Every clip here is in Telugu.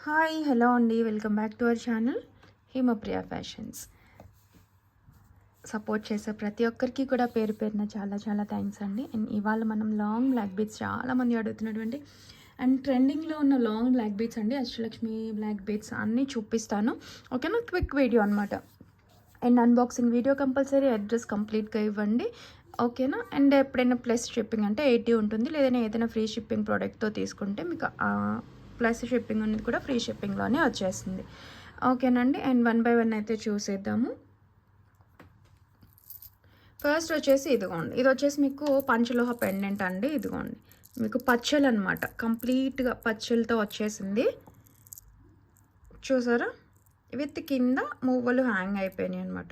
హాయ్ హలో అండి, welcome back to our channel Himapriya fashions. Support చేసే ప్రతి ఒక్కరికి కూడా పేరు పేరున చాలా చాలా థ్యాంక్స్ అండి. అండ్ ఇవాళ మనం లాంగ్ బ్లాక్ బీడ్స్ చాలామంది అడుగుతున్నటువంటి అండ్ ట్రెండింగ్లో ఉన్న లాంగ్ బ్లాక్ బీడ్స్ అండి, అష్టలక్ష్మి బ్లాక్ బీడ్స్ అన్నీ చూపిస్తాను. ఓకేనా, క్విక్ వీడియో అనమాట. And unboxing video compulsory, address కంప్లీట్గా ఇవ్వండి. ఓకేనా. అండ్ ఎప్పుడైనా ప్లస్ షిప్పింగ్ అంటే 80 ఉంటుంది, లేదంటే ఏదైనా ఫ్రీ షిప్పింగ్ ప్రోడక్ట్తో తీసుకుంటే మీకు ప్లస్ షిప్పింగ్ అనేది కూడా ఫ్రీ షిప్పింగ్లోనే వచ్చేస్తుంది. ఓకేనండి. అండ్ 1 బై 1 అయితే చూసేద్దాము. ఫస్ట్ వచ్చేసి ఇదిగోండి, ఇది వచ్చేసి మీకు పంచలోహ పెండెంట్ అండి. ఇదిగోండి మీకు పచ్చలు అనమాట, కంప్లీట్గా పచ్చలతో వచ్చేసింది. చూసారా, విత్ కింద మువ్వలు హ్యాంగ్ అయిపోయినాయి అనమాట.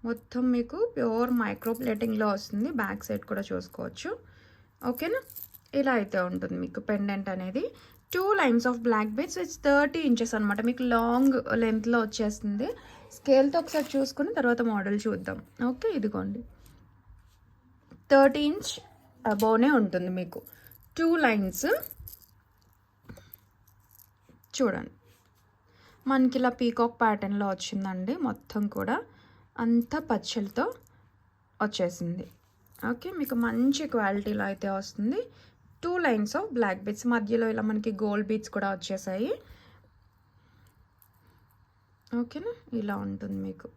మొత్తం మీకు ప్యూర్ మైక్రో ప్లేటింగ్లో వస్తుంది. బ్యాక్ సైడ్ కూడా చూసుకోవచ్చు. ఓకేనా, ఇలా అయితే ఉంటుంది మీకు పెండెంట్ అనేది. 2 lines of black beads, it's 30 inches అనమాట. మీకు లాంగ్ లెంత్లో వచ్చేస్తుంది. స్కేల్తో ఒకసారి చూసుకుని తర్వాత మోడల్ చూద్దాం. ఓకే, ఇదిగోండి 30 ఇంచ్ అబోవ్నే ఉంటుంది మీకు. 2 లైన్స్ చూడండి, మనకి ఇలా పీకాక్ ప్యాటర్న్లో వచ్చిందండి. మొత్తం కూడా అంతా పచ్చలతో వచ్చేసింది. ఓకే, మీకు మంచి క్వాలిటీలో అయితే వస్తుంది. 2 లైన్స్ ఆఫ్ బ్లాక్ బీడ్స్, మధ్యలో ఇలా మనకి గోల్డ్ బీడ్స్ కూడా వచ్చేసాయి. ఓకేనా, ఇలా ఉంటుంది మీకు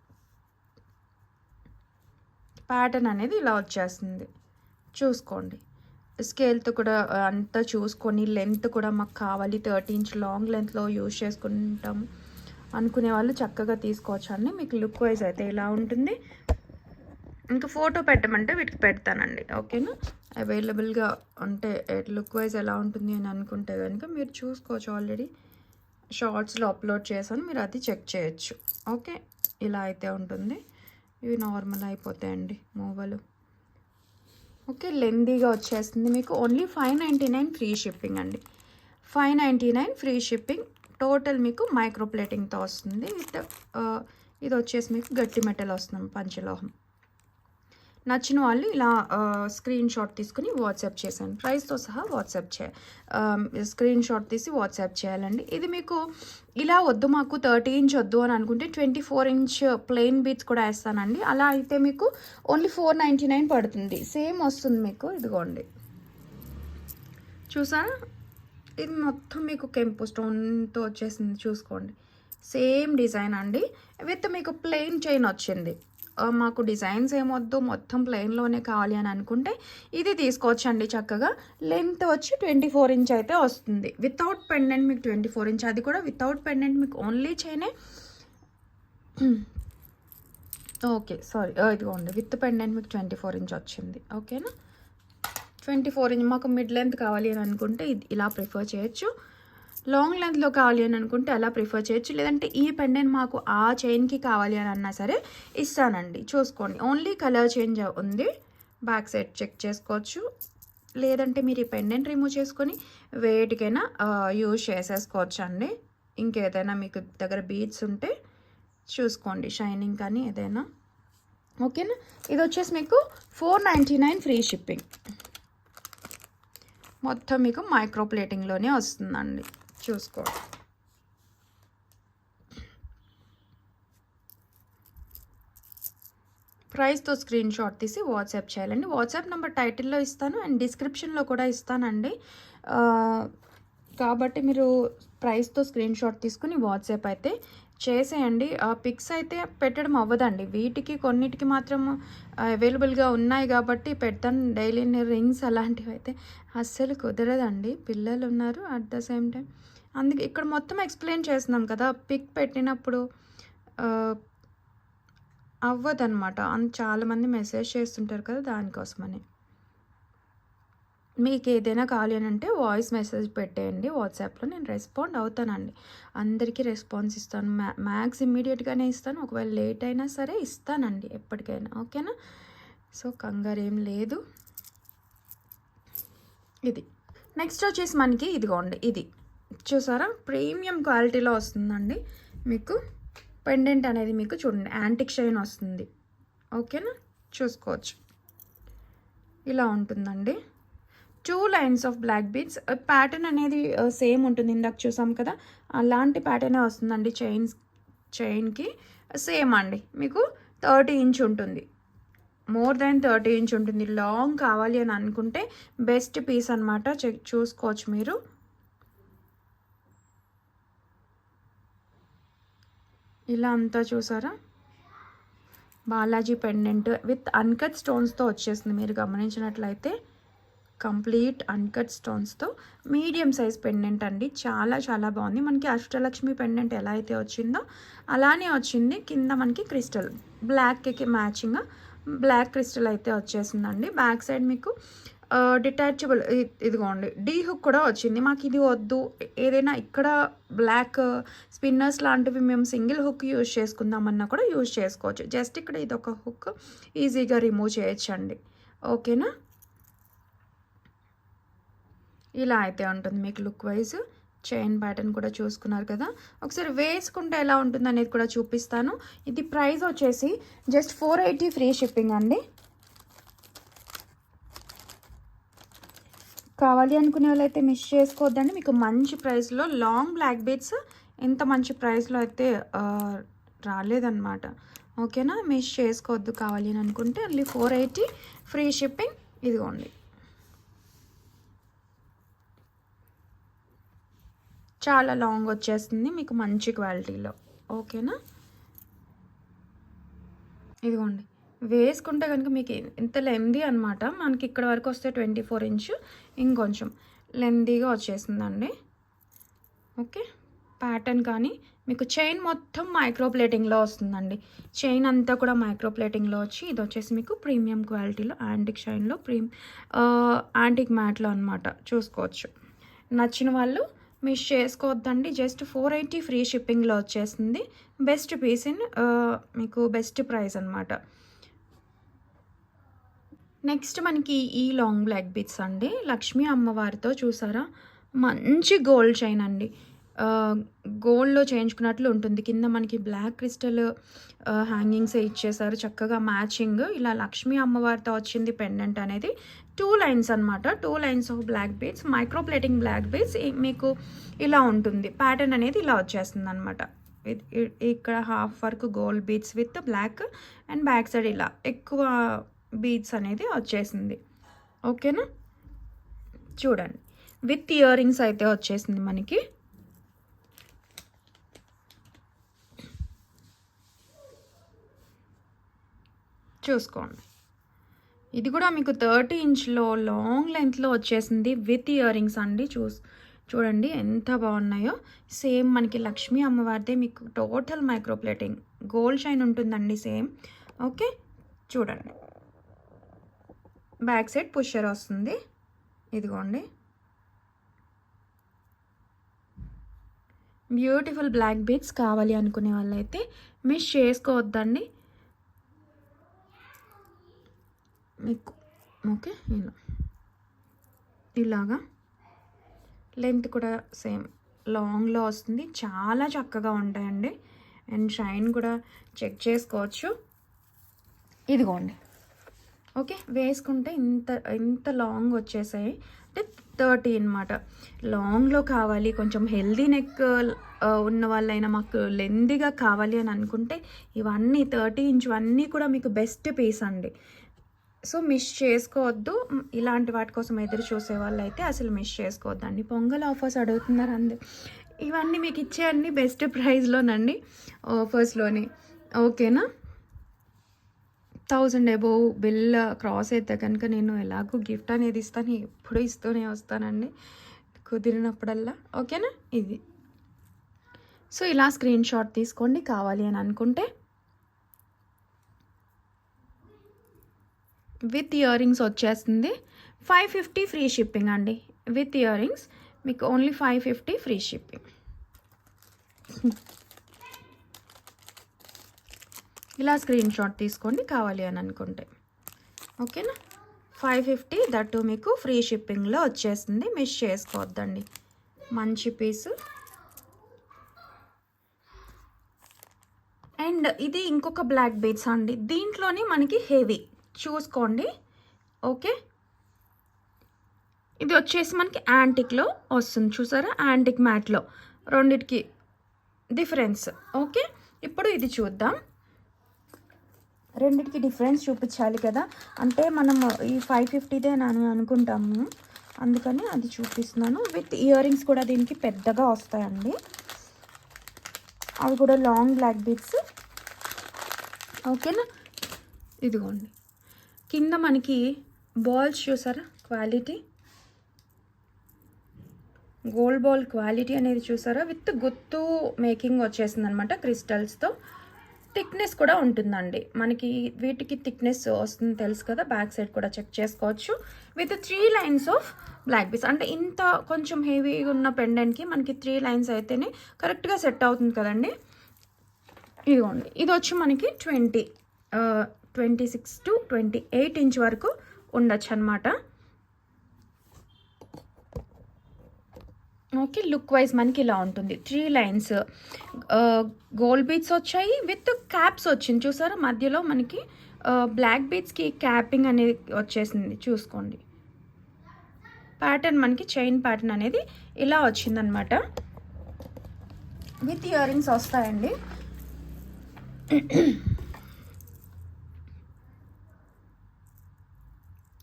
ప్యాటర్న్ అనేది, ఇలా వచ్చేస్తుంది. చూసుకోండి, స్కేల్తో కూడా అంతా చూసుకొని, లెంత్ కూడా మాకు కావాలి 30 ఇంచ్ లాంగ్ లెంత్లో యూజ్ చేసుకుంటాము అనుకునే వాళ్ళు చక్కగా తీసుకోవచ్చు అండి. మీకు లుక్ వైజ్ అయితే ఇలా ఉంటుంది. ఇంకా ఫోటో పెట్టమంటే వీటికి పెడతానండి. ఓకేనా, అవైలబుల్గా అంటే లుక్ వైజ్ ఎలా ఉంటుంది అని అనుకుంటే కనుక మీరు చూసుకోవచ్చు. ఆల్రెడీ షార్ట్స్లో అప్లోడ్ చేశాను, మీరు అది చెక్ చేయొచ్చు. ఓకే, ఇలా అయితే ఉంటుంది. ఇవి నార్మల్ అయిపోతాయండి మూవలు. ఓకే, లెందీగా వచ్చేస్తుంది మీకు. ఓన్లీ 599 ఫ్రీ షిప్పింగ్ అండి. 599 ఫ్రీ షిప్పింగ్. టోటల్ మీకు మైక్రో ప్లేటింగ్తో వస్తుంది. విత్ ఇది వచ్చేసి మీకు గట్టి మెటల్ వస్తుంది, పంచలోహం. నచ్చిన వాళ్ళు ఇలా స్క్రీన్ షాట్ తీసుకుని వాట్సాప్ చేశాను. ప్రైస్తో సహా వాట్సాప్ స్క్రీన్ షాట్ తీసి వాట్సాప్ చేయాలండి. ఇది మీకు ఇలా వద్దు, మాకు 30 ఇంచ్ వద్దు అని అనుకుంటే 24 ఇంచ్ ప్లెయిన్ బీడ్స్ కూడా వేస్తానండి. అలా అయితే మీకు ఓన్లీ 499 పడుతుంది. సేమ్ వస్తుంది మీకు. ఇదిగోండి చూసారా, ఇది మొత్తం మీకు కెంపు స్టోన్తో వచ్చేసింది. చూసుకోండి, సేమ్ డిజైన్ అండి. విత్ మీకు ప్లెయిన్ చైన్ వచ్చింది. మాకు డిజైన్స్ ఏమొద్దు, మొత్తం ప్లెయిన్లోనే కావాలి అని అనుకుంటే ఇది తీసుకోవచ్చండి చక్కగా. లెంత్ వచ్చి 24 ఇంచ్ అయితే వస్తుంది. వితౌట్ పెండెంట్ మీకు 24 ఇంచ్, అది కూడా వితౌట్ పెండెంట్ మీకు ఓన్లీ చైనే. ఓకే సారీ, ఇదిగోండి విత్ పెండెంట్ మీకు 24 ఇంచ్ వచ్చింది. ఓకేనా, 24 ఇంచ్ మాకు మిడ్ లెంత్ కావాలి అని అనుకుంటే ఇది ఇలా ప్రిఫర్ చేయొచ్చు. లాంగ్ లెంత్లో కావాలి అని అనుకుంటే అలా ప్రిఫర్ చేయొచ్చు. లేదంటే ఈ పెండెంట్ మాకు ఆ చైన్కి కావాలి అని అన్నా సరే ఇస్తానండి. చూసుకోండి, ఓన్లీ కలర్ చేంజ్ ఉంది. బ్యాక్ సైడ్ చెక్ చేసుకోవచ్చు. లేదంటే మీరు ఈ పెండెంట్ రిమూవ్ చేసుకొని వేటికైనా యూజ్ చేసేసుకోవచ్చు అండి. ఇంకేదైనా మీకు దగ్గర బీడ్స్ ఉంటే చూసుకోండి, షైనింగ్ కానీ ఏదైనా. ఓకేనా, ఇది వచ్చేసి మీకు 499 ఫ్రీ షిప్పింగ్. మొత్తం మీకు మైక్రో ప్లేటింగ్లోనే వస్తుందండి. చూసుకోండి, ప్రైస్తో స్క్రీన్ షాట్ తీసి వాట్సాప్ చేయాలండి. వాట్సాప్ నెంబర్ టైటిల్లో ఇస్తాను అండ్ డిస్క్రిప్షన్లో కూడా ఇస్తానండి. కాబట్టి మీరు ప్రైస్తో స్క్రీన్ షాట్ తీసుకుని వాట్సాప్ అయితే చేసేయండి. పిక్స్ అయితే పెట్టడం అవ్వదండి. వీటికి కొన్నిటికి మాత్రం అవైలబుల్గా ఉన్నాయి కాబట్టి పెడతాను. డైలీ రింగ్స్ అలాంటివి అయితే అస్సలు కుదరదండి. పిల్లలు ఉన్నారు అట్ ద సేమ్ టైం. అందుకే ఇక్కడ మొత్తం ఎక్స్ప్లెయిన్ చేస్తున్నాం కదా, పిక్ పెట్టినప్పుడు అవ్వదన్నమాట. చాలామంది మెసేజ్ చేస్తుంటారు కదా, దానికోసమని. మీకు ఏదైనా కావాలి అని అంటే వాయిస్ మెసేజ్ పెట్టేయండి వాట్సాప్లో, నేను రెస్పాండ్ అవుతానండి. అందరికీ రెస్పాన్స్ ఇస్తాను. మ్యాక్స్ ఇమ్మీడియట్గానే ఇస్తాను. ఒకవేళ లేట్ అయినా సరే ఇస్తానండి ఎప్పటికైనా. ఓకేనా, సో కంగారు ఏం లేదు. ఇది నెక్స్ట్ వచ్చేసి మనకి ఇదిగోండి, ఇది చూసారా, ప్రీమియం క్వాలిటీలో వస్తుందండి మీకు. పెండెంట్ అనేది మీకు చూడండి యాంటిక్ షైన్ వస్తుంది. ఓకేనా, చూసుకోవచ్చు, ఇలా ఉంటుందండి. 2 lines of black beads. Pattern అనేది సేమ్ ఉంటుంది, ఇందాక చూసాం కదా అలాంటి ప్యాటర్నే వస్తుందండి. చైన్కి సేమ్ అండి. మీకు 30 ఇంచ్ ఉంటుంది, మోర్ దాన్ 30 ఇంచ్ ఉంటుంది. లాంగ్ కావాలి అని అనుకుంటే బెస్ట్ పీస్ అనమాట. చూసుకోవచ్చు మీరు. ఇలా అంతా చూసారా, బాలాజీ పెండెంట్ విత్ అన్కట్ స్టోన్స్తో వచ్చేసింది. మీరు గమనించినట్లయితే కంప్లీట్ అన్కట్ స్టోన్స్తో మీడియం సైజ్ పెండెంట్ అండి. చాలా చాలా బాగుంది. మనకి అష్టలక్ష్మి పెండెంట్ ఎలా అయితే వచ్చిందో అలానే వచ్చింది. కింద మనకి క్రిస్టల్ బ్లాక్కి మ్యాచింగ్గా బ్లాక్ క్రిస్టల్ అయితే వచ్చేసిందండి. బ్యాక్ సైడ్ మీకు డిటాచబుల్ ఇదిగోండి డీ హుక్ కూడా వచ్చింది. మాకు ఇది వద్దు, ఏదైనా ఇక్కడ బ్లాక్ స్పిన్నర్స్ లాంటివి మేము సింగిల్ హుక్ యూజ్ చేసుకుందామన్నా కూడా యూజ్ చేసుకోవచ్చు. జస్ట్ ఇక్కడ ఇది ఒక హుక్ ఈజీగా రిమూవ్ చేయొచ్చండి. ఓకేనా, ఇలా అయితే ఉంటుంది మీకు లుక్ వైజ్. చైన్ ప్యాటర్న్ కూడా చూసుకున్నారు కదా. ఒకసారి వేసుకుంటే ఎలా ఉంటుంది అనేది కూడా చూపిస్తాను. ఇది ప్రైస్ వచ్చేసి జస్ట్ 480 ఫ్రీ షిప్పింగ్ అండి. కావాలి అనుకునే వాళ్ళైతే మిస్ చేసుకోవద్దండి. మీకు మంచి ప్రైస్లో లాంగ్ బ్లాక్ బీడ్స్ ఎంత మంచి ప్రైస్లో అయితే రాలేదన్నమాట. ఓకేనా, మిస్ చేసుకోవద్దు. కావాలి అని అనుకుంటే ఓన్లీ 480 ఫ్రీ షిప్పింగ్. ఇదిగోండి, చాలా లాంగ్ వచ్చేస్తుంది మీకు మంచి క్వాలిటీలో. ఓకేనా, ఇదిగోండి వేసుకుంటే కనుక మీకు ఇంత లెందీ అనమాట. మనకి ఇక్కడ వరకు వస్తే 24 ఇంచ్, ఇంకొంచెం లెందీగా వచ్చేసిందండి. ఓకే, ప్యాటర్న్ కానీ మీకు చైన్ మొత్తం మైక్రో ప్లేటింగ్లో వస్తుందండి. చైన్ అంతా కూడా మైక్రో ప్లేటింగ్లో వచ్చి ఇది వచ్చేసి మీకు ప్రీమియం క్వాలిటీలో యాంటిక్ షైన్లో యాంటిక్ మ్యాట్లో అనమాట. చూసుకోవచ్చు. నచ్చిన వాళ్ళు మిస్ చేసుకోవద్దండి. జస్ట్ 480 ఫ్రీ షిప్పింగ్లో వచ్చేసింది. బెస్ట్ పీస్ ఇన్ మీకు బెస్ట్ ప్రైస్ అనమాట. నెక్స్ట్ మనకి ఈ లాంగ్ బ్లాక్ బీడ్స్ అండి. లక్ష్మీ అమ్మవారితో చూసారా, మంచి గోల్డ్ చైన్ అండి. గోల్డ్లో చేయించుకున్నట్లు ఉంటుంది. కింద మనకి బ్లాక్ క్రిస్టల్ హ్యాంగింగ్స్ ఇచ్చేసారు చక్కగా మ్యాచింగ్. ఇలా లక్ష్మీ అమ్మవారితో వచ్చింది పెండెంట్ అనేది. 2 లైన్స్ అనమాట. 2 lines of black beads, micro plating black beads. మీకు ఇలా ఉంటుంది ప్యాటర్న్ అనేది, ఇలా వచ్చేస్తుంది అనమాట. ఇక్కడ half work gold beads with black and back side ఇలా ఎక్కువ బీడ్స్ అనేది వచ్చేసింది. ఓకేనా, చూడండి విత్ ఇయర్ రింగ్స్ అయితే వచ్చేసింది మనకి. చూసుకోండి, ఇది కూడా మీకు 30 ఇంచ్లో లాంగ్ లెంత్లో వచ్చేసింది విత్ ఇయర్ రింగ్స్ అండి. చూడండి ఎంత బాగున్నాయో. సేమ్ మనకి లక్ష్మీ అమ్మవారిదే మీకు total micro plating gold shine ఉంటుందండి సేమ్. ఓకే, చూడండి బ్యాక్ సైడ్ పుషర్ వస్తుంది. ఇదిగోండి బ్యూటిఫుల్ బ్లాక్ బీడ్స్. కావాలి అనుకునే వాళ్ళైతే మిస్ చేసుకోవద్దండి మీకు. ఓకే, ఇలాగా లెంత్ కూడా సేమ్ లాంగ్లో వస్తుంది. చాలా చక్కగా ఉంటాయండి. అండ్ షైన్ కూడా చెక్ చేసుకోవచ్చు. ఇదిగోండి, ఓకే, వేసుకుంటే ఇంత లాంగ్ వచ్చేసాయి. అంటే 30 అనమాట. లాంగ్లో కావాలి, కొంచెం హెల్దీ నెక్ ఉన్న వాళ్ళైనా మాకు లెందీగా కావాలి అని అనుకుంటే ఇవన్నీ 30 ఇంచ్ అన్నీ కూడా మీకు బెస్ట్ పీస్ అండి. సో మిస్ చేసుకోవద్దు. ఇలాంటి వాటి కోసం ఎదురు చూసే వాళ్ళు అయితే అసలు మిస్ చేసుకోవద్దండి. పొంగల్ ఆఫర్స్ అడుగుతున్నారు అందరు. ఇవన్నీ మీకు ఇచ్చే అన్ని బెస్ట్ ప్రైస్లోనండి, ఆఫర్స్లోని. ఓకేనా, 1000 అబోవ్ బిల్ క్రాస్ అయితే కనుక నేను ఎలాగో గిఫ్ట్ అనేది ఇస్తాను, ఎప్పుడు ఇస్తూనే వస్తానండి కుదిరినప్పుడల్లా. ఓకేనా, ఇది. సో ఇలా స్క్రీన్ షాట్ తీసుకోండి కావాలి అని అనుకుంటే. విత్ ఇయర్ రింగ్స్ వచ్చేస్తుంది. 550 ఫ్రీ షిప్పింగ్ అండి. విత్ ఇయర్ రింగ్స్ మీకు ఓన్లీ 550 ఫ్రీ షిప్పింగ్. ఇలా స్క్రీన్ షాట్ తీసుకోండి కావాలి అని అనుకుంటే. ఓకేనా, 550 దట్టు మీకు ఫ్రీ షిప్పింగ్లో వచ్చేస్తుంది. మిస్ చేసుకోవద్దండి, మంచి పీసు. అండ్ ఇది ఇంకొక బ్లాక్ బీడ్స్ అండి. దీంట్లోనే మనకి హెవీ చూసుకోండి. ఓకే, ఇది వచ్చేసి మనకి యాంటిక్లో వస్తుంది, చూసారా, యాంటిక్ మ్యాట్లో. రెండిటికి డిఫరెన్స్. ఓకే, ఇప్పుడు ఇది చూద్దాం. రెండిటికి డిఫరెన్స్ చూపించాలి కదా, అంటే మనం ఈ 550దే నేను అనుకుంటాము, అందుకని అది చూపిస్తున్నాను. విత్ ఇయర్ రింగ్స్ కూడా దీనికి పెద్దగా వస్తాయండి, అవి కూడా లాంగ్ బ్లాక్ బీడ్స్. ఓకేనా, ఇదిగోండి. కింద మనకి బాల్స్ చూసారా, క్వాలిటీ గోల్డ్ బాల్ క్వాలిటీ అనేది చూసారా, విత్ గుత్తు మేకింగ్ వచ్చేసింది అనమాట క్రిస్టల్స్తో. థిక్నెస్ కూడా ఉంటుందండి మనకి, వీటికి థిక్నెస్ వస్తుంది తెలుసు కదా. బ్యాక్ సైడ్ కూడా చెక్ చేసుకోవచ్చు. With 3 lines of black beads, అంటే ఇంత కొంచెం హెవీగా ఉన్న పెండెంట్కి మనకి 3 లైన్స్ అయితేనే కరెక్ట్గా సెట్ అవుతుంది కదండి. ఇదిగోండి, ఇది వచ్చి మనకి 26 to 28 ఇంచ్ వరకు ఉండొచ్చు అనమాట. ఓకే, లుక్ వైజ్ మనకి ఇలా ఉంటుంది. 3 లైన్స్ గోల్డ్ బీడ్స్ వచ్చాయి, విత్ క్యాప్స్ వచ్చింది చూసారా. మధ్యలో మనకి బ్లాక్ బీడ్స్కి క్యాపింగ్ అనేది వచ్చేసింది, చూసుకోండి. ప్యాటర్న్ మనకి చైన్ ప్యాటర్న్ అనేది ఇలా వచ్చిందనమాట. విత్ ఇయర్ రింగ్స్ వస్తాయండి.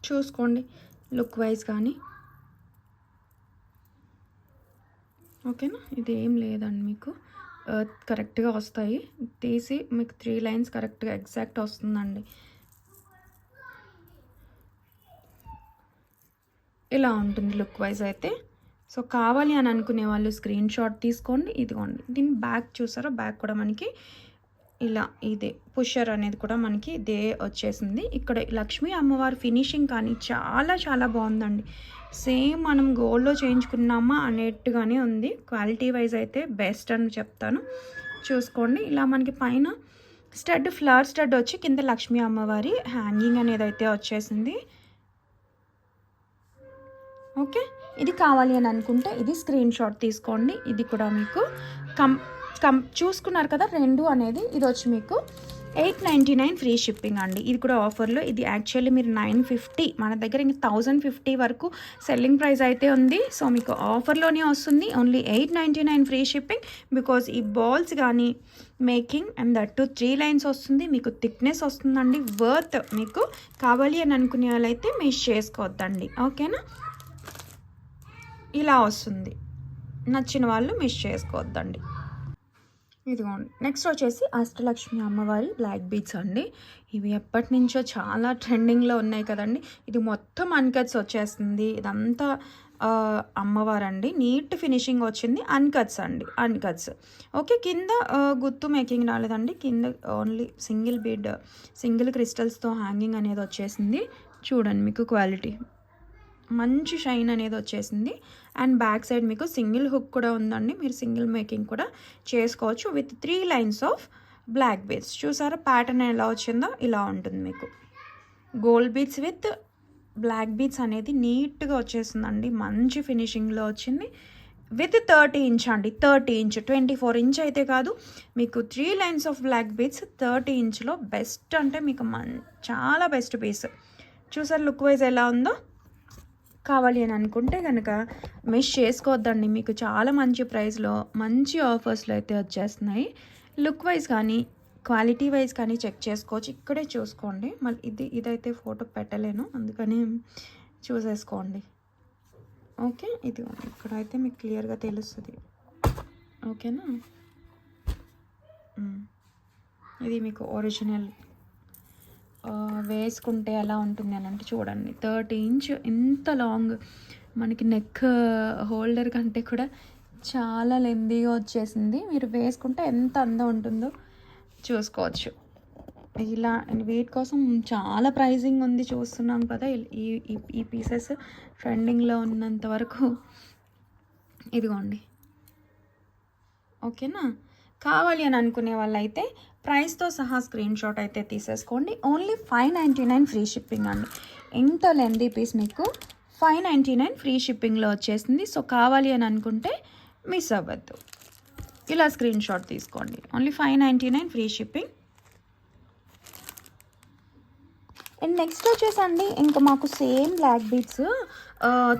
చూసుకోండి లుక్ వైజ్ కానీ. ఓకేనా, ఇది ఏం లేదండి, మీకు కరెక్ట్గా వస్తాయి. తీసి మీకు 3 లైన్స్ కరెక్ట్గా ఎగ్జాక్ట్ వస్తుందండి. ఇలా ఉంటుంది లుక్ వైజ్ అయితే. సో కావాలి అని అనుకునే వాళ్ళు స్క్రీన్ షాట్ తీసుకోండి. ఇదిగోండి, దీని బ్యాక్ చూసారా, బ్యాక్ కూడా మనకి ఇలా ఇదే పుషర్ అనేది కూడా మనకి ఇదే వచ్చేసింది. ఇక్కడ లక్ష్మీ అమ్మవారి ఫినిషింగ్ కానీ చాలా చాలా బాగుందండి. సేమ్ మనం గోల్డ్లో చేయించుకున్నామా అనేట్టుగానే ఉంది. క్వాలిటీ వైజ్ అయితే బెస్ట్ అని చెప్తాను. చూసుకోండి, ఇలా మనకి పైన స్టడ్, ఫ్లవర్ స్టడ్ వచ్చి కింద లక్ష్మీ అమ్మవారి హ్యాంగింగ్ అనేది అయితే వచ్చేసింది. ఓకే, ఇది కావాలి అని అనుకుంటే ఇది స్క్రీన్ షాట్ తీసుకోండి. ఇది కూడా మీకు చూసుకున్నారు కదా 2 అనేది. ఇది వచ్చి మీకు 899 ఫ్రీ షిప్పింగ్ అండి. ఇది కూడా ఆఫర్లో. ఇది యాక్చువల్లీ మీరు 950, మన దగ్గర ఇంకా 1050 వరకు సెల్లింగ్ ప్రైస్ అయితే ఉంది. సో మీకు ఆఫర్లోనే వస్తుంది. Only 899 free shipping. బికాజ్ ఈ బాల్స్ కానీ మేకింగ్ అండ్ దట్ 3 లైన్స్ వస్తుంది, మీకు థిక్నెస్ వస్తుందండి. వర్త్. మీకు కావాలి అని అనుకునే వాళ్ళైతే మిస్ చేసుకోవద్దండి. ఓకేనా, ఇలా వస్తుంది. నచ్చిన వాళ్ళు మిస్ చేసుకోవద్దండి. ఇదిగోండి, నెక్స్ట్ వచ్చేసి అష్టలక్ష్మి అమ్మవారి బ్లాక్ బీడ్స్ అండి. ఇవి ఎప్పటి నుంచో చాలా ట్రెండింగ్లో ఉన్నాయి కదండి. ఇది మొత్తం అన్కట్స్ వచ్చేస్తుంది. ఇదంతా అమ్మవారు అండి. నీట్ ఫినిషింగ్ వచ్చింది. అన్కట్స్ అండి, అన్కట్స్. ఓకే, కింద గుత్తు మేకింగ్ రాలేదండి. కింద ఓన్లీ సింగిల్ క్రిస్టల్స్తో హ్యాంగింగ్ అనేది వచ్చేసింది. చూడండి, మీకు క్వాలిటీ మంచి షైన్ అనేది వచ్చేసింది. అండ్ బ్యాక్ సైడ్ మీకు సింగిల్ హుక్ కూడా ఉందండి. మీరు సింగిల్ మేకింగ్ కూడా చేసుకోవచ్చు. With 3 lines of black beads. చూసారా ప్యాటర్న్ ఎలా వచ్చిందో, ఇలా ఉంటుంది మీకు. Gold beads with black beads అనేది నీట్గా వచ్చేసిందండి. మంచి ఫినిషింగ్లో వచ్చింది. విత్ 30 ఇంచ్ అండి. 30 ఇంచ్, 24 ఇంచ్ అయితే కాదు. మీకు 3 లైన్స్ ఆఫ్ బ్లాక్ బీడ్స్ 30 ఇంచ్లో బెస్ట్ అంటే మీకు చాలా బెస్ట్ పీస్. చూసారు లుక్ వైజ్ ఎలా ఉందో. కావాలి అని అనుకుంటే కనుక మిస్ చేసుకోవద్దండి. మీకు చాలా మంచి ప్రైస్లో మంచి ఆఫర్స్లో అయితే వచ్చేస్తున్నాయి. లుక్ వైజ్ కానీ క్వాలిటీ వైజ్ కానీ చెక్ చేసుకోవచ్చు. ఇక్కడే చూసుకోండి. మళ్ళీ ఇదైతే ఫోటో పెట్టలేను, అందుకని చూసేసుకోండి. ఓకే, ఇది ఇక్కడైతే మీకు క్లియర్గా తెలుస్తుంది. ఓకేనా, ఇది మీకు ఒరిజినల్ వేసుకుంటే ఎలా ఉంటుంది అని అంటే చూడండి. 30 ఇంచ్ ఇంత లాంగ్ మనకి నెక్ హోల్డర్ కంటే కూడా చాలా లెందీగా వచ్చేసింది. మీరు వేసుకుంటే ఎంత అందం ఉంటుందో చూసుకోవచ్చు. ఇలా వీటి కోసం చాలా ప్రైజింగ్ ఉంది, చూస్తున్నాం కదా. ఈ పీసెస్ ట్రెండింగ్లో ఉన్నంత వరకు ఇదిగోండి. ఓకేనా, కావాలి అని అనుకునే వాళ్ళైతే ప్రైస్తో సహా స్క్రీన్ షాట్ అయితే తీసేసుకోండి. ఓన్లీ 599 ఫ్రీ షిప్పింగ్ అండి. ఎంత లెందీ పీస్ మీకు 599 ఫ్రీ షిప్పింగ్లో వచ్చేసింది. సో కావాలి అని అనుకుంటే మిస్ అవ్వద్దు, ఇలా స్క్రీన్ షాట్ తీసుకోండి. Only 599 free shipping. And next వచ్చేసండి ఇంకా మాకు సేమ్ బ్లాక్ బీడ్స్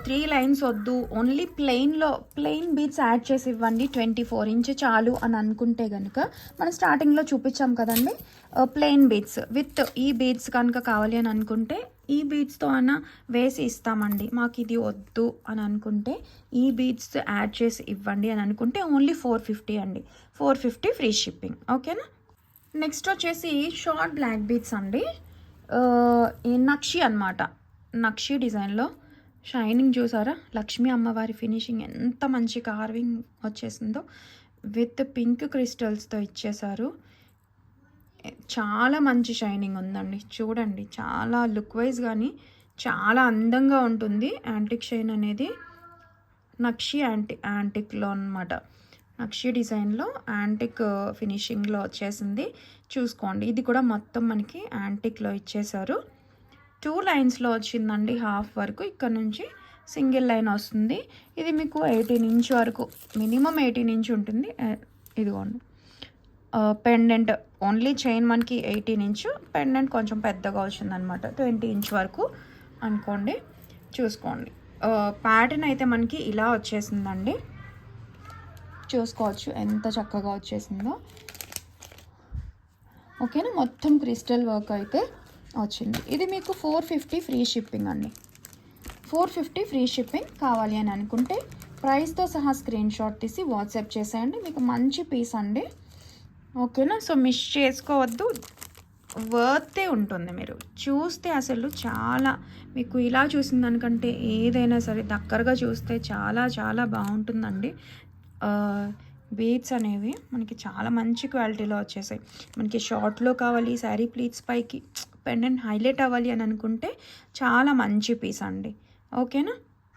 3 లైన్స్ వద్దు, ఓన్లీ ప్లెయిన్ బీడ్స్ యాడ్ చేసి ఇవ్వండి, 24 ఇంచ్ చాలు అని అనుకుంటే కనుక మనం స్టార్టింగ్లో చూపించాం కదండి ప్లెయిన్ బీడ్స్ విత్ ఈ బీడ్స్ కనుక కావాలి అని అనుకుంటే ఈ బీడ్స్తో అన్న వేసి ఇస్తామండి. మాకు ఇది వద్దు అని అనుకుంటే ఈ బీడ్స్ యాడ్ చేసి ఇవ్వండి అని అనుకుంటే ఓన్లీ 450 అండి, 450 ఫ్రీ షిప్పింగ్. ఓకేనా. నెక్స్ట్ వచ్చేసి షార్ట్ బ్లాక్ బీడ్స్ అండి, ఈ నక్షి అనమాట. నక్షి డిజైన్లో షైనింగ్ చూసారా, లక్ష్మీ అమ్మవారి ఫినిషింగ్ ఎంత మంచి కార్వింగ్ వచ్చేసిందో, విత్ పింక్ క్రిస్టల్స్తో ఇచ్చేసారు. చాలా మంచి షైనింగ్ ఉందండి, చూడండి. చాలా లుక్ వైజ్ కానీ చాలా అందంగా ఉంటుంది. యాంటిక్ షైన్ అనేది నక్షి యాంటిక్లో అనమాట. నక్షి డిజైన్లో యాంటిక్ ఫినిషింగ్లో వచ్చేసింది. చూసుకోండి, ఇది కూడా మొత్తం మనకి యాంటిక్లో ఇచ్చేసారు. 2 లైన్స్లో వచ్చిందండి హాఫ్ వరకు. ఇక్కడ నుంచి సింగిల్ లైన్ వస్తుంది. ఇది మీకు 18 ఇంచ్ వరకు, మినిమం 18 ఇంచ్ ఉంటుంది. ఇదిగోండి పెండెంట్, ఓన్లీ చైన్ మనకి 18 ఇంచ్, పెండెంట్ కొంచెం పెద్దగా వచ్చిందనమాట, 20 ఇంచ్ వరకు అనుకోండి. చూసుకోండి, ప్యాటర్న్ అయితే మనకి ఇలా వచ్చేసిందండి. చూసుకోవచ్చు ఎంత చక్కగా వచ్చేసిందో. ఓకేనా. మొత్తం క్రిస్టల్ వర్క్ అయితే వచ్చింది. ఇది మీకు 450 ఫ్రీ షిప్పింగ్ అండి, 450 ఫ్రీ షిప్పింగ్. కావాలి అని అనుకుంటే ప్రైస్తో సహా స్క్రీన్ షాట్ తీసి వాట్సాప్ చేసేయండి. మీకు మంచి పీస్ అండి. ఓకేనా. సో మిస్ చేసుకోవద్దు, వర్తే ఉంటుంది. మీరు చూస్తే అసలు చాలా, మీకు ఇలా చూసిన దానికంటే ఏదైనా సరే దగ్గరగా చూస్తే చాలా చాలా బాగుంటుందండి. బీడ్స్ అనేవి మనకి చాలా మంచి క్వాలిటీలో వచ్చేసాయి. మనకి షార్ట్లో కావాలి, శారీ ప్లీట్స్ పైకి పెండెంట్ హైలైట్ అవ్వాలి అని అనుకుంటే చాలా మంచి పీస్ అండి. ఓకేనా.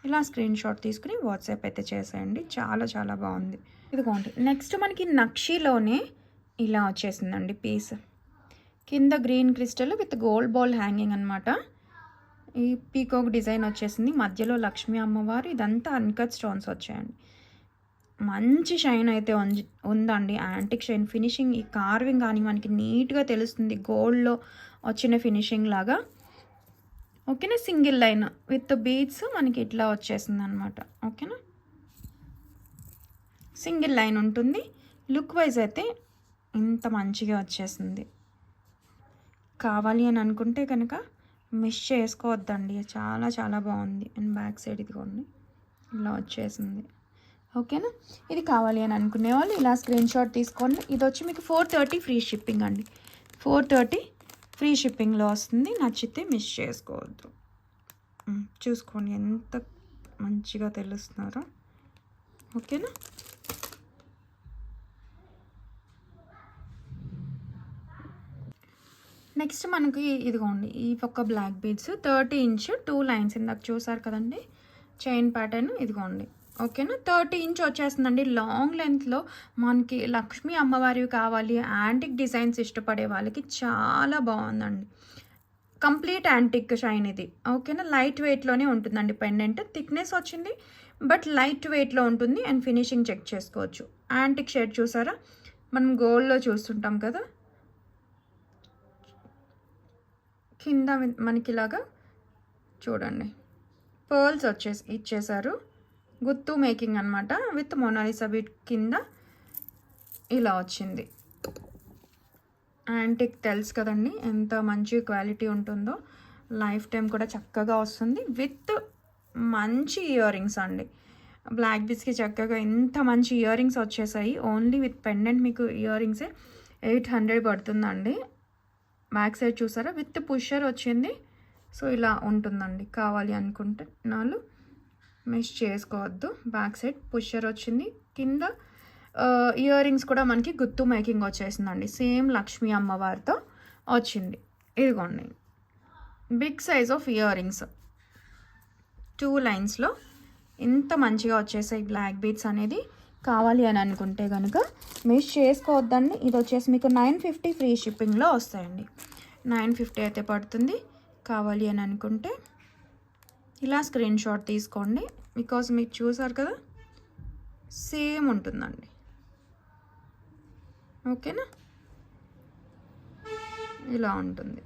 ఇలా స్క్రీన్ షాట్ తీసుకుని వాట్సాప్ అయితే చేసేయండి. చాలా చాలా బాగుంది. ఇదిగోండి, నెక్స్ట్ మనకి నక్షిలోనే ఇలా వచ్చేసిందండి పీస్. కింద green crystal with gold ball hanging అనమాట. ఈ పీకాక్ డిజైన్ వచ్చేసింది, మధ్యలో లక్ష్మీ అమ్మవారు. ఇదంతా అన్కట్ స్టోన్స్ వచ్చాయండి. మంచి షైన్ అయితే ఉందండి, యాంటిక్ షైన్ ఫినిషింగ్. ఈ కార్వింగ్ కానీ మనకి నీట్గా తెలుస్తుంది, గోల్డ్లో వచ్చిన ఫినిషింగ్ లాగా. ఓకేనా. సింగిల్ లైన్ విత్ బీడ్స్ మనకి ఇట్లా వచ్చేసింది అనమాట. ఓకేనా. సింగిల్ లైన్ ఉంటుంది. లుక్ వైజ్ అయితే ఇంత మంచిగా వచ్చేసింది. కావాలి అని అనుకుంటే కనుక మిస్ చేసుకోవద్దండి, చాలా చాలా బాగుంది. అండ్ బ్యాక్ సైడ్ ఇదిగోండి ఇలా వచ్చేసింది. ఓకేనా. ఇది కావాలి అని అనుకునే వాళ్ళు ఇలా స్క్రీన్ షాట్ తీసుకోండి. ఇది వచ్చి మీకు 430 ఫ్రీ షిప్పింగ్ అండి, 430 ఫ్రీ షిప్పింగ్లో వస్తుంది. నచ్చితే మిస్ చేసుకోవద్దు. చూసుకోండి ఎంత మంచిగా తెలుస్తున్నారో. ఓకేనా. నెక్స్ట్ మనకి ఇదిగోండి ఈ పక్క బ్లాక్ బీడ్స్ 30 ఇంచ్ 2 లైన్స్ ఇందాక చూసారు కదండి చైన్ ప్యాటర్న్. ఇదిగోండి. ఓకేనా. 30 ఇంచ్ వచ్చేస్తుందండి. లాంగ్ లెంత్లో మనకి లక్ష్మీ అమ్మవారివి కావాలి, యాంటిక్ డిజైన్స్ ఇష్టపడే వాళ్ళకి చాలా బాగుందండి. కంప్లీట్ యాంటిక్ షైన్ ఇది. ఓకేనా. లైట్ వెయిట్లోనే ఉంటుందండి. పెండెంట్ థిక్నెస్ వచ్చింది బట్ లైట్ వెయిట్లో ఉంటుంది. అండ్ ఫినిషింగ్ చెక్ చేసుకోవచ్చు. యాంటిక్ షేడ్ చూసారా, మనం గోల్డ్లో చూస్తుంటాం కదా, కింద మనకి ఇలాగా చూడండి పర్ల్స్ ఇచ్చేసారు. గుత్తు మేకింగ్ అనమాట విత్ మొనాలిసా బీట్ కింద ఇలా వచ్చింది. యాంటిక్ తెలుసు కదండి ఎంత మంచి క్వాలిటీ ఉంటుందో. లైఫ్ టైం కూడా చక్కగా వస్తుంది విత్ మంచి ఇయర్ రింగ్స్ అండి. బ్లాక్ బీడ్స్కి చక్కగా ఇంత మంచి ఇయర్ రింగ్స్ వచ్చేసాయి. ఓన్లీ విత్ పెండెంట్ మీకు ఇయర్ రింగ్సే 800 పడుతుందండి. బ్యాక్ సైడ్ చూసారా విత్ పుషర్ వచ్చింది. సో ఇలా ఉంటుందండి. కావాలి అనుకుంటే నాలు మిస్ చేసుకోవద్దు. బ్యాక్ సైడ్ పుషర్ వచ్చింది. కింద ఇయర్ రింగ్స్ కూడా మనకి గుత్తు మేకింగ్ వచ్చేసిందండి. సేమ్ లక్ష్మీ అమ్మవారితో వచ్చింది. ఇదిగోండి big size of earrings 2 లైన్స్లో ఇంత మంచిగా వచ్చేసాయి బ్లాక్ బీడ్స్ అనేది. కావాలి అని అనుకుంటే కనుక మిస్ చేసుకోవద్దండి. ఇది వచ్చేసి మీకు 950 ఫ్రీ షిప్పింగ్లో వస్తాయండి. 950 అయితే పడుతుంది. కావాలి అని అనుకుంటే ఇలా స్క్రీన్ షాట్ తీసుకోండి. బికాజ్ మీకు చూసారు కదా సేమ్ ఉంటుందండి. ఓకేనా. ఇలా ఉంటుంది.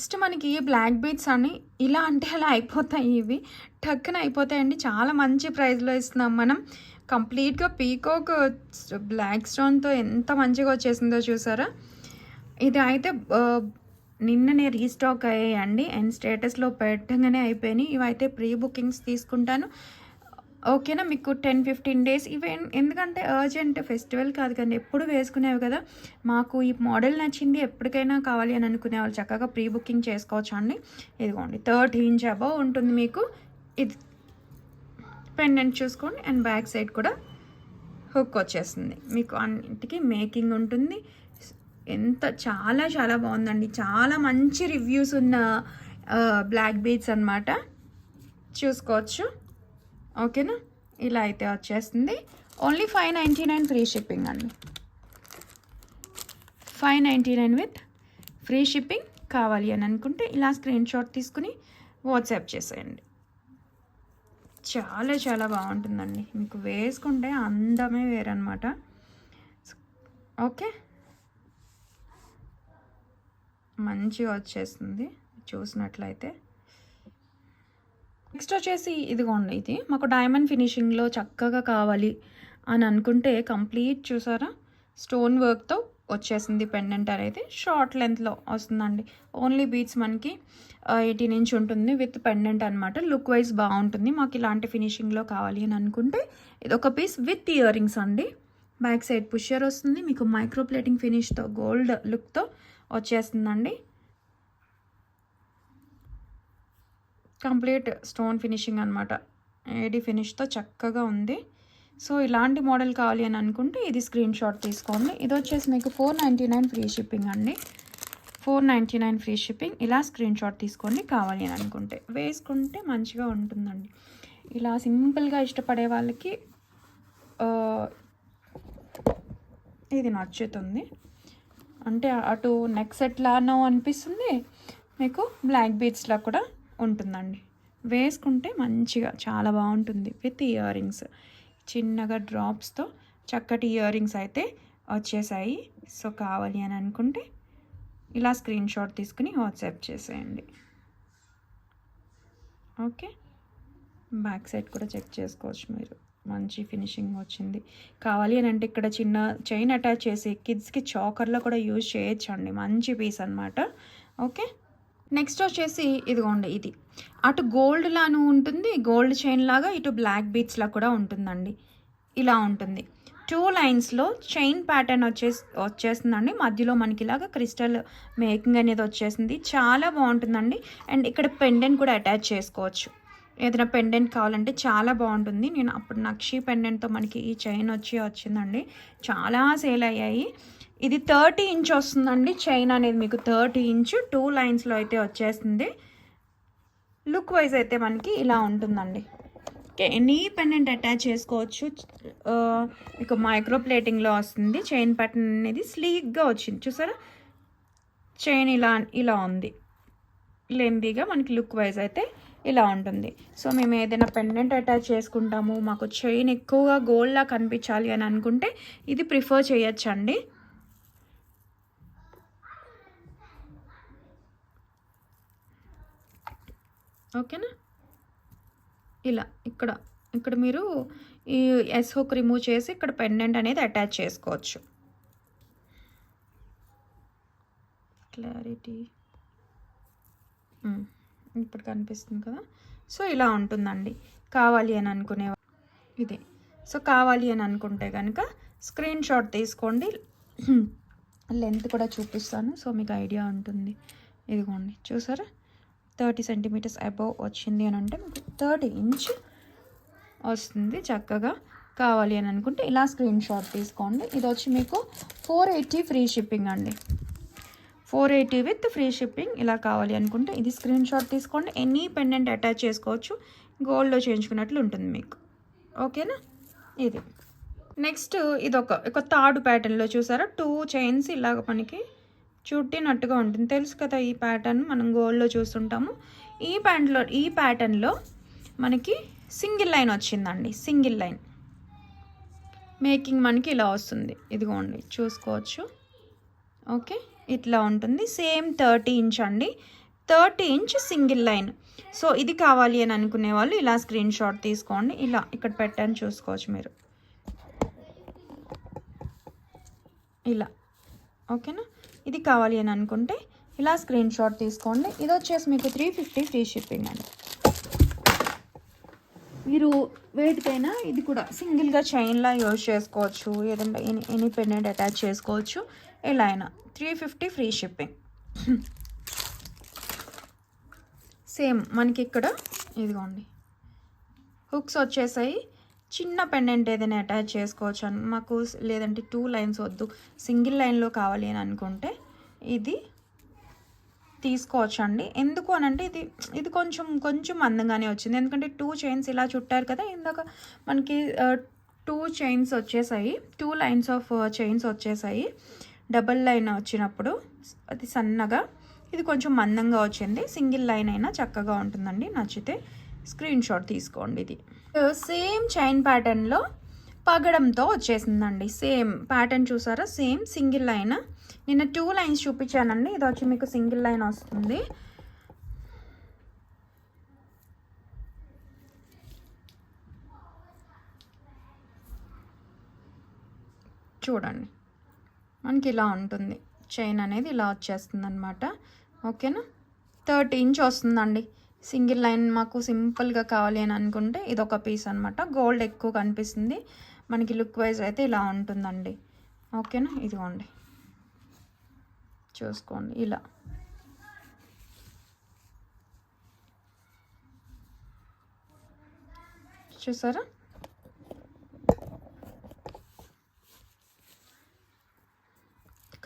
నెక్స్ట్ మనకి బ్లాక్ బీడ్స్ అని ఇలా అంటే అలా అయిపోతాయి, ఇవి టక్కున అయిపోతాయండి. చాలా మంచి ప్రైస్లో ఇస్తున్నాం మనం. కంప్లీట్గా పీకాక్ బ్లాక్ స్టోన్తో ఎంత మంచిగా వచ్చేసిందో చూసారా. ఇది అయితే నిన్ననే రీస్టాక్ అయ్యాయండి అండ్ స్టేటస్లో పెట్టగానే అయిపోయినాయి. ఇవైతే ప్రీ బుకింగ్స్ తీసుకుంటాను, ఓకేనా. మీకు 10-15 డేస్ ఇవి, ఎందుకంటే అర్జెంట్ ఫెస్టివల్ కాదు కానీ ఎప్పుడు వేసుకునేవి కదా. మాకు ఈ మోడల్ నచ్చింది, ఎప్పటికైనా కావాలి అని అనుకునే వాళ్ళు చక్కగా ప్రీ బుకింగ్ చేసుకోవచ్చు అండి. ఇదిగోండి 30 ఇంచ్ అబవ్ ఉంటుంది మీకు. ఇది పెండెంట్ చూసుకోండి అండ్ బ్యాక్ సైడ్ కూడా హుక్ వచ్చేస్తుంది మీకు. అన్నింటికి మేకింగ్ ఉంటుంది. ఎంత చాలా చాలా బాగుందండి. చాలా మంచి రివ్యూస్ ఉన్న బ్లాక్ బీడ్స్ అన్నమాట, చూసుకోవచ్చు, ఓకేనా. ఇలా అయితే వచ్చేస్తుంది. ఓన్లీ 599 ఫ్రీ షిప్పింగ్ అండి. 599 విత్ ఫ్రీ షిప్పింగ్. కావాలి అని అనుకుంటే ఇలా స్క్రీన్ షాట్ తీసుకుని వాట్సాప్ చేసేయండి. చాలా చాలా బాగుంటుందండి, మీకు వేసుకుంటే అందమే వేరనమాట. ఓకే, మంచిగా వచ్చేస్తుంది చూసినట్లయితే. నెక్స్ట్ వచ్చేసి ఇదిగోండి, ఇది మాకు డైమండ్ ఫినిషింగ్లో చక్కగా కావాలి అని అనుకుంటే కంప్లీట్ చూసారా స్టోన్ వర్క్తో వచ్చేసింది. పెండెంట్ అనేది షార్ట్ లెంత్లో వస్తుందండి. ఓన్లీ బీడ్స్ మనకి 18 ఇంచ్ ఉంటుంది విత్ పెండెంట్ అనమాట. లుక్ వైజ్ బాగుంటుంది. మాకు ఇలాంటి ఫినిషింగ్లో కావాలి అని అనుకుంటే ఇది ఒక పీస్ విత్ ఇయర్ రింగ్స్ అండి. బ్యాక్ సైడ్ పుషర్ వస్తుంది మీకు. మైక్రో ప్లేటింగ్ ఫినిష్తో గోల్డ్ లుక్తో వచ్చేస్తుందండి. కంప్లీట్ స్టోన్ ఫినిషింగ్ అనమాట, ఏడి ఫినిష్తో చక్కగా ఉంది. సో ఇలాంటి మోడల్ కావాలి అని అనుకుంటే ఇది స్క్రీన్ షాట్ తీసుకోండి. ఇది వచ్చేసి మీకు 499 ఫ్రీ షిప్పింగ్ అండి. 499 ఫ్రీ షిప్పింగ్. ఇలా స్క్రీన్ షాట్ తీసుకోండి కావాలి అని అనుకుంటే. వేసుకుంటే మంచిగా ఉంటుందండి. ఇలా సింపుల్గా ఇష్టపడే వాళ్ళకి ఇది నచ్చుతుంది. అంటే అటు నెక్ సెట్లానో అనిపిస్తుంది మీకు, బ్లాక్ బీడ్స్లా కూడా ఉంటుందండి. వేసుకుంటే మంచిగా చాలా బాగుంటుంది విత్ ఇయర్ రింగ్స్. చిన్నగా డ్రాప్స్తో చక్కటి ఇయర్ రింగ్స్ అయితే వచ్చేసాయి. సో కావాలి అని అనుకుంటే ఇలా స్క్రీన్ షాట్ తీసుకుని వాట్సాప్ చేసేయండి. ఓకే, బ్యాక్ సైడ్ కూడా చెక్ చేసుకోవచ్చు మీరు. మంచి ఫినిషింగ్ వచ్చింది. కావాలి అని అంటే ఇక్కడ చిన్న చైన్ అటాచ్ చేసి కిడ్స్కి చాకర్లో కూడా యూజ్ చేయొచ్చు అండి. మంచి పీస్ అనమాట. ఓకే, నెక్స్ట్ వచ్చేసి ఇదిగోండి, ఇది అటు గోల్డ్ లాను ఉంటుంది, గోల్డ్ చైన్ లాగా, ఇటు బ్లాక్ బీడ్స్లా కూడా ఉంటుందండి. ఇలా ఉంటుంది. 2 లైన్స్లో చైన్ ప్యాటర్న్ వచ్చేస్తుందండి. మధ్యలో మనకి ఇలాగా క్రిస్టల్ మేకింగ్ అనేది వచ్చేసింది. చాలా బాగుంటుందండి. అండ్ ఇక్కడ పెండెంట్ కూడా అటాచ్ చేసుకోవచ్చు. ఏదైనా పెండెంట్ కావాలంటే చాలా బాగుంటుంది. నేను అప్పుడు నక్షి పెండెంట్తో మనకి ఈ చైన్ వచ్చిందండి. చాలా సేల్ అయ్యాయి. ఇది 30 ఇంచ్ వస్తుందండి చైన్ అనేది మీకు. 30 ఇంచ్ 2 లైన్స్లో అయితే వచ్చేస్తుంది. లుక్ వైజ్ అయితే మనకి ఇలా ఉంటుందండి. ఓకే, ఎనీ పెండెంట్ అటాచ్ చేసుకోవచ్చు. మీకు మైక్రో ప్లేటింగ్లో వస్తుంది. చైన్ ప్యాటర్న్ అనేది స్లీక్గా వచ్చింది చూసారా. చైన్ ఇలా ఉంది లెందీగా. మనకి లుక్ వైజ్ అయితే ఇలా ఉంటుంది. సో మేము ఏదైనా పెండెంట్ అటాచ్ చేసుకుంటాము, మాకు చైన్ ఎక్కువగా గోల్డ్లా కనిపించాలి అని అనుకుంటే ఇది ప్రిఫర్ చేయొచ్చండి. ఓకేనా. ఇలా ఇక్కడ మీరు ఈ ఎస్ హుక్ రిమూవ్ చేసి ఇక్కడ పెండెంట్ అనేది అటాచ్ చేసుకోవచ్చు. క్లారిటీ ఇప్పుడు కనిపిస్తుంది కదా. సో ఇలా ఉంటుందండి. కావాలి అని అనుకునే ఇది. సో కావాలి అని అనుకుంటే కనుక స్క్రీన్ షాట్ తీసుకోండి. లెంత్ కూడా చూపిస్తాను సో మీకు ఐడియా ఉంటుంది. ఇదిగోండి చూసారా, 30 సెంటీమీటర్స్ అబవ్ వచ్చింది అని అంటే మీకు 30 ఇంచ్ వస్తుంది చక్కగా. కావాలి అని అనుకుంటే ఇలా స్క్రీన్ షాట్ తీసుకోండి. ఇది వచ్చి మీకు 480 ఫ్రీ షిప్పింగ్ అండి. 480 విత్ ఫ్రీ షిప్పింగ్. ఇలా కావాలి అనుకుంటే ఇది స్క్రీన్ షాట్ తీసుకోండి. ఎనీ పెండెంట్ అటాచ్ చేసుకోవచ్చు. గోల్డ్లో చేయించుకున్నట్లు ఉంటుంది మీకు. ఓకేనా. ఇది నెక్స్ట్ ఇది ఒక తాడు ప్యాటర్న్లో చూసారా, 2 చైన్స్ ఇలాగ మనకి చుట్టినట్టుగా ఉంటుంది. తెలుసు కదా ఈ ప్యాటర్న్, మనం గోల్డ్లో చూస్తుంటాము. ఈ ప్యాటర్న్లో మనకి సింగిల్ లైన్ వచ్చిందండి. సింగిల్ లైన్ మేకింగ్ మనకి ఇలా వస్తుంది. ఇదిగోండి చూసుకోవచ్చు. ఓకే, ఇట్లా ఉంటుంది. సేమ్ 30 ఇంచ్ అండి. 30 ఇంచ్ సింగిల్ లైన్. సో ఇది కావాలి అని అనుకునే వాళ్ళు ఇలా స్క్రీన్ షాట్ తీసుకోండి. ఇలా ఇక్కడ పెట్టని చూసుకోవచ్చు మీరు, ఇలా. ఓకేనా, ఇది కావాలి అని అనుకుంటే ఇలా స్క్రీన్ షాట్ తీసుకోండి. ఇది వచ్చేసి మీకు 350 ఫ్రీ షిప్పింగ్ అండి. మీరు వేటికైనా ఇది కూడా సింగిల్గా చైన్లా యూజ్ చేసుకోవచ్చు, ఏదంటే ఎనీ పెండెంట్ అటాచ్ చేసుకోవచ్చు, ఎలా అయినా. 350 ఫ్రీ షిప్పింగ్. సేమ్ మనకి ఇక్కడ ఇదిగోండి హుక్స్ వచ్చేసాయి. చిన్న పెండెంట్ ఏదైనా అటాచ్ చేసుకోవచ్చు అని మాకు, లేదంటే 2 లైన్స్ వద్దు సింగిల్ లైన్లో కావాలి అని అనుకుంటే ఇది తీసుకోవచ్చు అండి. ఎందుకు అని అంటే ఇది కొంచెం అందంగానే వచ్చింది, ఎందుకంటే 2 చైన్స్ ఇలా చుట్టారు కదా. ఇందాక మనకి 2 చైన్స్ వచ్చేసాయి, 2 లైన్స్ ఆఫ్ చైన్స్ వచ్చేసాయి. డబల్ లైన్ వచ్చినప్పుడు అది సన్నగా, ఇది కొంచెం మందంగా వచ్చింది. సింగిల్ లైన్ అయినా చక్కగా ఉంటుందండి. నచ్చితే స్క్రీన్ షాట్ తీసుకోండి. ఇది సేమ్ చైన్ ప్యాటర్న్లో పగడంతో వచ్చేసిందండి. సేమ్ ప్యాటర్న్ చూసారా, సేమ్ సింగిల్ లైన్. నిన్న 2 లైన్స్ చూపించానండి, ఇది వచ్చి మీకు సింగిల్ లైన్ వస్తుంది. చూడండి మనకి ఇలా ఉంటుంది, చైన్ అనేది ఇలా వచ్చేస్తుంది అనమాట. ఓకేనా, 30 ఇంచ్ వస్తుందండి. సింగిల్ లైన్ మాకు సింపుల్గా కావాలి అని అనుకుంటే ఇది ఒక పీస్ అనమాట. గోల్డ్ ఎక్కువ కనిపిస్తుంది మనకి, లుక్ వైజ్ అయితే ఇలా ఉంటుందండి. ఓకేనా, ఇదిగోండి చూసుకోండి ఇలా. చూసారా,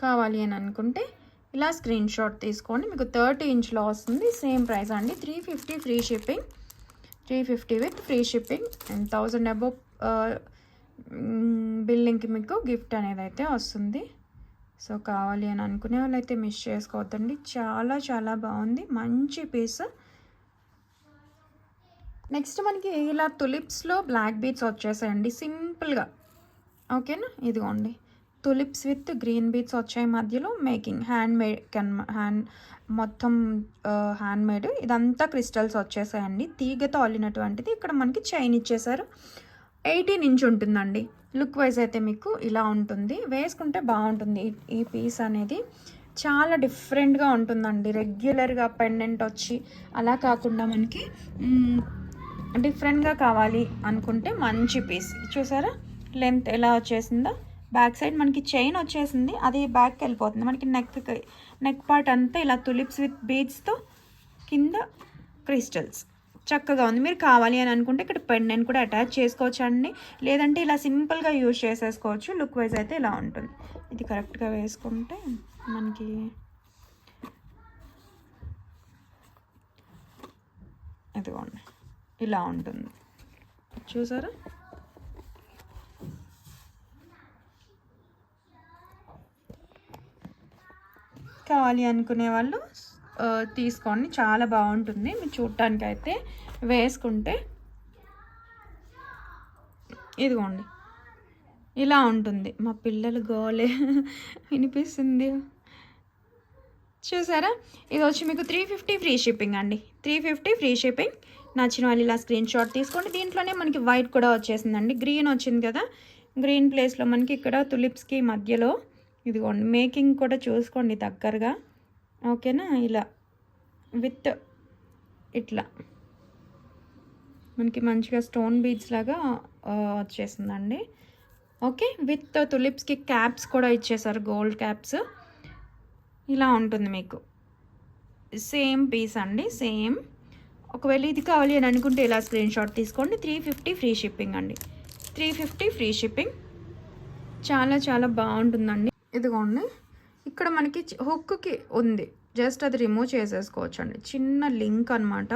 కావాలి అని అనుకుంటే ఇలా స్క్రీన్ షాట్ తీసుకోండి. మీకు 30 ఇంచ్లో వస్తుంది. సేమ్ ప్రైస్ అండి, 350 free shipping. 350 with free shipping and 1000 above బిల్లింగ్కి మీకు గిఫ్ట్ అనేది అయితే వస్తుంది. సో కావాలి అని అనుకునే వాళ్ళు అయితే మిస్ చేసుకోవద్దండి. చాలా చాలా బాగుంది, మంచి పీస్. నెక్స్ట్ మనకి ఇలా తులిప్స్లో బ్లాక్ బీడ్స్ వచ్చేసాయండి సింపుల్గా. ఓకేనా, ఇదిగోండి తులిప్స్ విత్ గ్రీన్ బీడ్స్ వచ్చాయి మధ్యలో. మేకింగ్ హ్యాండ్ మొత్తం హ్యాండ్ మేడ్. ఇదంతా క్రిస్టల్స్ వచ్చేసాయండి, తీగతో అల్లినటువంటిది. ఇక్కడ మనకి చైన్ ఇచ్చేసారు. 18 ఇంచ్ ఉంటుందండి. లుక్ వైజ్ అయితే మీకు ఇలా ఉంటుంది, వేసుకుంటే బాగుంటుంది. ఈ పీస్ అనేది చాలా డిఫరెంట్గా ఉంటుందండి. రెగ్యులర్గా పెండెంట్ వచ్చి అలా కాకుండా మనకి డిఫరెంట్గా కావాలి అనుకుంటే మంచి పీస్. చూసారా లెంత్ ఎలా వచ్చేసిందో. బ్యాక్ సైడ్ మనకి చైన్ వచ్చేసింది, అది బ్యాక్కి వెళ్ళిపోతుంది. మనకి నెక్ పార్ట్ అంతా ఇలా తులిప్స్ విత్ బీడ్స్తో, కింద క్రిస్టల్స్. చక్కగా ఉంది. మీరు కావాలి అని అనుకుంటే ఇక్కడ పెండెంట్ కూడా అటాచ్ చేసుకోవచ్చు అండి, లేదంటే ఇలా సింపుల్గా యూజ్ చేసేసుకోవచ్చు. లుక్ వైజ్ అయితే ఇలా ఉంటుంది. ఇది కరెక్ట్గా వేసుకుంటే మనకి ఇదిగోండి ఇలా ఉంటుంది. చూసారా, కావాలి అనుకునే వాళ్ళు తీసుకోండి, చాలా బాగుంటుంది. మీరు చూడటానికి అయితే వేసుకుంటే ఇదిగోండి ఇలా ఉంటుంది. మా పిల్లలు గోలే వినిపిస్తుంది. చూసారా, ఇది వచ్చి మీకు 350 ఫ్రీ షిప్పింగ్ అండి. 350 ఫ్రీ షిప్పింగ్. నచ్చిన వాళ్ళు ఇలా స్క్రీన్ షాట్ తీసుకోండి. దీంట్లోనే మనకి వైట్ కూడా వచ్చేసిందండి. గ్రీన్ వచ్చింది కదా, గ్రీన్ ప్లేస్లో మనకి ఇక్కడ తులిప్స్కి మధ్యలో ఇదిగోండి మేకింగ్ కూడా చూసుకోండి దగ్గరగా. ఓకేనా, ఇలా విత్ ఇట్లా మనకి మంచిగా స్టోన్ బీడ్స్ లాగా వచ్చేసిందండి. ఓకే, విత్ తులిప్స్కి క్యాప్స్ కూడా ఇచ్చేసారు, గోల్డ్ క్యాప్స్. ఇలా ఉంటుంది మీకు. సేమ్ పీస్ అండి, సేమ్. ఒకవేళ ఇది కావాలి అని అనుకుంటే ఇలా స్క్రీన్ షాట్ తీసుకోండి. 350 ఫ్రీ షిప్పింగ్ అండి. 350 ఫ్రీ షిప్పింగ్. చాలా చాలా బాగుంటుందండి. ఇదిగోండి ఇక్కడ మనకి హుక్కి ఉంది, జస్ట్ అది రిమూవ్ చేసేసుకోవచ్చు అండి. చిన్న లింక్ అనమాట,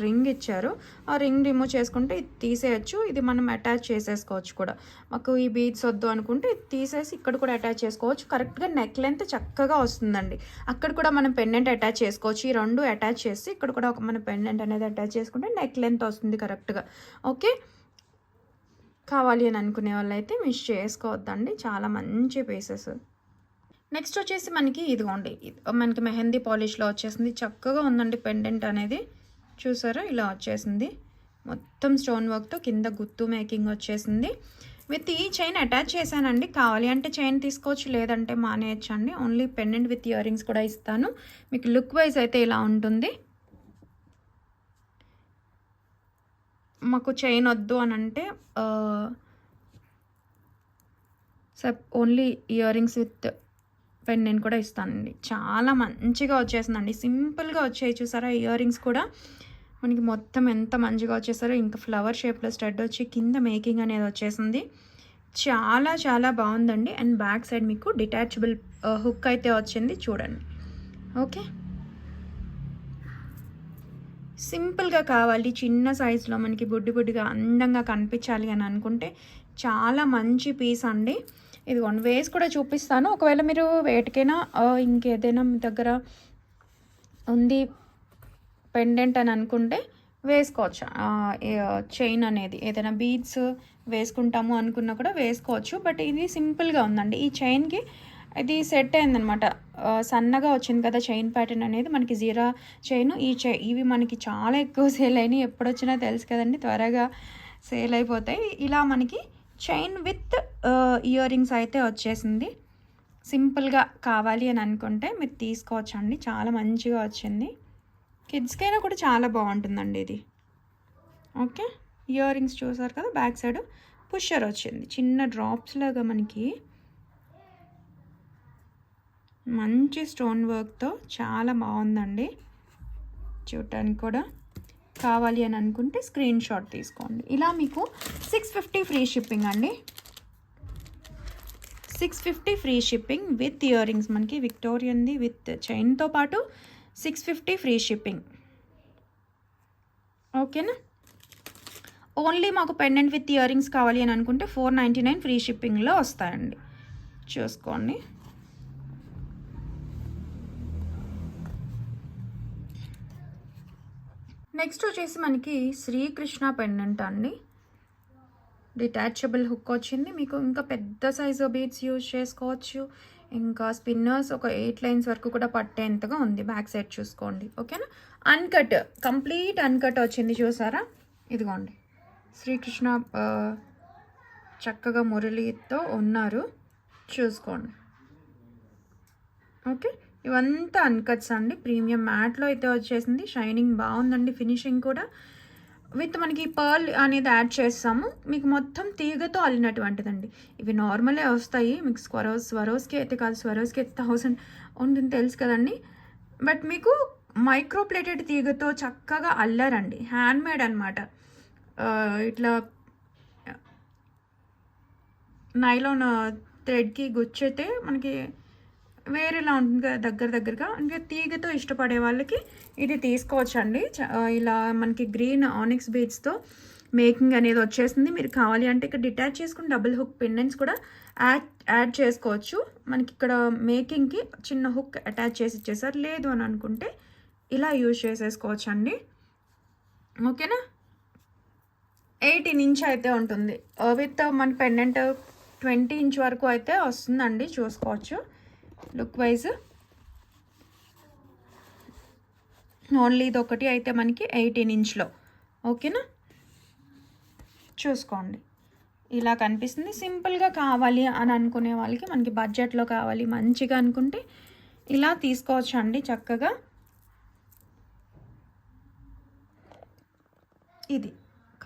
రింగ్ ఇచ్చారు. ఆ రింగ్ రిమూవ్ చేసుకుంటే ఇది తీసేయచ్చు. ఇది మనం అటాచ్ చేసేసుకోవచ్చు కూడా. మాకు ఈ బీడ్స్ వద్దు అనుకుంటే ఇది తీసేసి ఇక్కడ కూడా అటాచ్ చేసుకోవచ్చు. కరెక్ట్గా నెక్ లెంత్ చక్కగా వస్తుందండి. అక్కడ కూడా మనం పెండెంట్ అటాచ్ చేసుకోవచ్చు. ఈ రెండు అటాచ్ చేసి ఇక్కడ కూడా ఒక మన పెండెంట్ అనేది అటాచ్ చేసుకుంటే నెక్ లెంత్ వస్తుంది కరెక్ట్గా. ఓకే, కావాలి అని అనుకునే వాళ్ళు అయితే మిస్ చేసుకోవద్దండి. చాలా మంచి పీసెస్. నెక్స్ట్ వచ్చేసి మనకి ఇదిగోండి మనకి మెహందీ పాలిష్లో వచ్చేసింది. చక్కగా ఉందండి పెండెంట్ అనేది. చూసారా ఇలా వచ్చేసింది. మొత్తం స్టోన్ వర్క్తో కింద గుత్తు మేకింగ్ వచ్చేసింది. విత్ ఈ చైన్ అటాచ్ చేశానండి. కావాలి అంటే చైన్ తీసుకోవచ్చు, లేదంటే మానేయచ్చండి. Only pendant with earrings కూడా ఇస్తాను. మీకు లుక్ వైజ్ అయితే ఇలా ఉంటుంది. మాకు చైన్ వద్దు అని అంటే only ear rings with pendant కూడా ఇస్తానండి. చాలా మంచిగా వచ్చేసిందండి. సింపుల్గా వచ్చాయి చూసారా ఇయర్ రింగ్స్ కూడా. మనకి మొత్తం ఎంత మంచిగా వచ్చేసారో. ఇంకా ఫ్లవర్ షేప్లో స్టడ్ వచ్చి కింద మేకింగ్ అనేది వచ్చేసింది. చాలా చాలా బాగుందండి. అండ్ బ్యాక్ సైడ్ మీకు డిటాచబుల్ హుక్ అయితే వచ్చింది చూడండి. ఓకే, సింపుల్గా కావాలి, చిన్న సైజులో మనకి బుడ్డిగా అందంగా కనిపించాలి అని అనుకుంటే చాలా మంచి పీస్ అండి. ఇదిగోండి వేసి కూడా చూపిస్తాను. ఒకవేళ మీరు వేటికైనా ఇంకేదైనా మీ దగ్గర ఉంది పెండెంట్ అని అనుకుంటే వేసుకోవచ్చు. చైన్ అనేది ఏదైనా బీడ్స్ వేసుకుంటాము అనుకున్నా కూడా వేసుకోవచ్చు. బట్ ఇది సింపుల్గా ఉందండి. ఈ చైన్కి ఇది సెట్ అయిందనమాట. సన్నగా వచ్చింది కదా చైన్ ప్యాటర్న్ అనేది. మనకి జీరా చైన్ ఇవి మనకి చాలా ఎక్కువ సేల్ అయినాయి. ఎప్పుడు వచ్చినా తెలుసు కదండి, త్వరగా సేల్ అయిపోతాయి. ఇలా మనకి చైన్ విత్ ఇయర్ రింగ్స్ అయితే వచ్చేసింది. సింపుల్గా కావాలి అని అనుకుంటే మీరు తీసుకోవచ్చండి. చాలా మంచిగా వచ్చింది. కిడ్స్కైనా కూడా చాలా బాగుంటుందండి ఇది. ఓకే, ఇయర్ రింగ్స్ చూసారు కదా, బ్యాక్ సైడ్ పుషర్ వచ్చింది. చిన్న డ్రాప్స్ లాగా మనకి మంచి స్టోన్ వర్క్తో చాలా బాగుందండి. చూడటానికి కూడా కావాలి అని అనుకుంటే స్క్రీన్ షాట్ తీసుకోండి. ఇలా మీకు 650 ఫ్రీ షిప్పింగ్ అండి. 650 free shipping with ear rings. మనకి విక్టోరియన్ది విత్ చైన్తో పాటు 650 ఫ్రీ షిప్పింగ్. ఓకేనా. ఓన్లీ మాకు పెండెంట్ విత్ ఇయర్ రింగ్స్ కావాలి అని అనుకుంటే 499 ఫ్రీ షిప్పింగ్లో వస్తాయండి. చూసుకోండి. నెక్స్ట్ వచ్చేసి మనకి శ్రీకృష్ణ పెండెంట్ అండి. డిటాచబుల్ హుక్ వచ్చింది. మీకు ఇంకా పెద్ద సైజు బీడ్స్ యూజ్ చేసుకోవచ్చు. ఇంకా స్పిన్నర్స్ ఒక 8 లైన్స్ వరకు కూడా పట్టేంతగా ఉంది. బ్యాక్ సైడ్ చూసుకోండి. ఓకేనా. అన్కట్, కంప్లీట్ అన్కట్ వచ్చింది చూసారా. ఇదిగోండి శ్రీకృష్ణ చక్కగా మురళితో ఉన్నారు, చూసుకోండి. ఓకే, ఇవంతా అన్కట్స్ అండి. ప్రీమియం మ్యాట్లో అయితే వచ్చేసింది. షైనింగ్ బాగుందండి. ఫినిషింగ్ కూడా విత్ మనకి పర్ల్ అనేది యాడ్ చేస్తాము. మీకు మొత్తం తీగతో అల్లినటువంటిదండి. ఇవి నార్మలే వస్తాయి. మీకు స్వరోస్కి అయితే కాదు, స్వరోస్కి అయితే 1000 ఉంటుంది తెలుసు కదండి. బట్ మీకు మైక్రో ప్లేటెడ్ తీగతో చక్కగా అల్లారండి. హ్యాండ్మేడ్ అనమాట. ఇట్లా నైలాన్ థ్రెడ్కి గుచ్చితే మనకి వేరేలా ఉంటుంది కదా, దగ్గరగా. ఇంకా తీగతో ఇష్టపడే వాళ్ళకి ఇది తీసుకోవచ్చండి. ఇలా మనకి గ్రీన్ ఆనిక్స్ బీడ్స్తో మేకింగ్ అనేది వచ్చేసింది. మీరు కావాలి అంటే ఇక్కడ డిటాచ్ చేసుకుని డబుల్ హుక్ పెండెంట్స్ కూడా యాడ్ చేసుకోవచ్చు. మనకి ఇక్కడ మేకింగ్కి చిన్న హుక్ అటాచ్ చేసి ఇచ్చేసారు. లేదు అని అనుకుంటే ఇలా యూజ్ చేసేసుకోవచ్చు అండి. ఓకేనా. 18 ఇంచ్ అయితే ఉంటుంది. విత్ మన పెండెంట్ 20 ఇంచ్ వరకు అయితే వస్తుందండి. చూసుకోవచ్చు. లుక్ వైజ్ ఓన్లీ ఇది ఒకటి అయితే మనకి 18 ఇంచ్లో. ఓకేనా. చూసుకోండి ఇలా కనిపిస్తుంది. సింపుల్గా కావాలి అని అనుకునే వాళ్ళకి, మనకి బడ్జెట్లో కావాలి మంచిగా అనుకుంటే ఇలా తీసుకోవచ్చు అండి చక్కగా. ఇది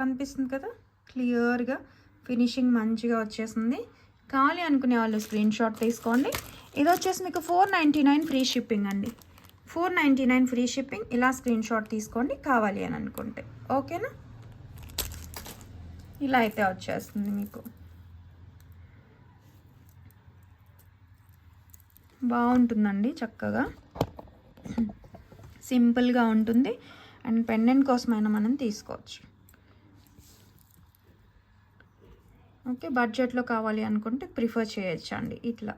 కనిపిస్తుంది కదా క్లియర్గా, ఫినిషింగ్ మంచిగా వచ్చేసింది. కావాలి అనుకునే వాళ్ళు స్క్రీన్ షాట్ తీసుకోండి. ఇది వచ్చేసి మీకు 499 ఫ్రీ షిప్పింగ్ అండి. 499 ఫ్రీ షిప్పింగ్. ఇలా స్క్రీన్ షాట్ తీసుకోండి కావాలి అని అనుకుంటే. ఓకేనా. ఇలా అయితే వచ్చేస్తుంది మీకు. బాగుంటుందండి చక్కగా, సింపుల్గా ఉంటుంది. అండ్ పెండెంట్ కోసమైనా మనం తీసుకోవచ్చు. ఓకే, బడ్జెట్లో కావాలి అనుకుంటే ప్రిఫర్ చేయొచ్చు అండి ఇట్లా.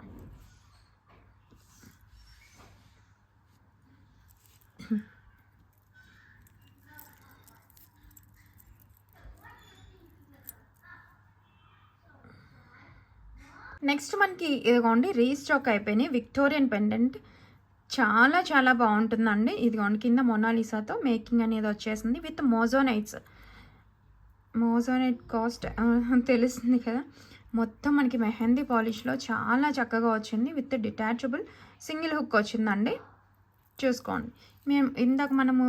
నెక్స్ట్ మనకి ఇదిగోండి రీస్టాక్ అయిపోయినాయి విక్టోరియన్ పెండెంట్. చాలా చాలా బాగుంటుందండి. ఇదిగోండి కింద మొనాలిసాతో మేకింగ్ అనేది వచ్చేసింది విత్ మోజోనైట్స్. మోజోనైట్ కాస్ట్ తెలుస్తుంది కదా. మొత్తం మనకి మెహందీ పాలిష్లో చాలా చక్కగా వచ్చింది. విత్ డిటాచబుల్ సింగిల్ హుక్ వచ్చిందండి. చూసుకోండి, మేము ఇందాక మనము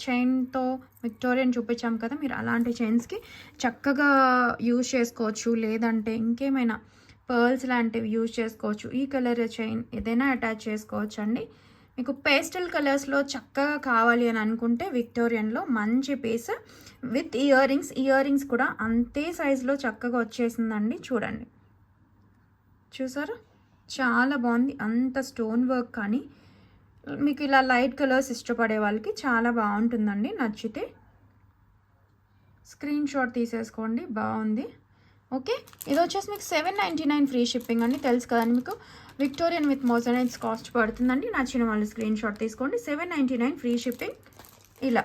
చైన్తో విక్టోరియన్ చూపించాం కదా, మీరు అలాంటి చైన్స్కి చక్కగా యూజ్ చేసుకోవచ్చు. లేదంటే ఇంకేమైనా పర్ల్స్ లాంటివి యూజ్ చేసుకోవచ్చు. ఈ కలర్ చైన్ ఏదైనా అటాచ్ చేసుకోవచ్చు అండి. మీకు పేస్టల్ కలర్స్లో చక్కగా కావాలి అని అనుకుంటే విక్టోరియన్లో మంచి పీస్ విత్ ఇయర్ రింగ్స్ కూడా అంతే సైజులో చక్కగా వచ్చేసిందండి. చూడండి, చూసారా చాలా బాగుంది. అంత స్టోన్ వర్క్ కానీ మీకు ఇలా లైట్ కలర్స్ ఇష్టపడే వాళ్ళకి చాలా బాగుంటుందండి. నచ్చితే స్క్రీన్ షాట్ తీసేసుకోండి, బాగుంది. ఓకే, ఇది వచ్చేసి మీకు 799 ఫ్రీ షిప్పింగ్ అండి. తెలుసు కదండి మీకు విక్టోరియన్ విత్ మోజోనైట్స్ కాస్ట్ పడుతుందండి. నచ్చిన వాళ్ళు స్క్రీన్ షాట్ తీసుకోండి. 799 ఫ్రీ షిప్పింగ్. ఇలా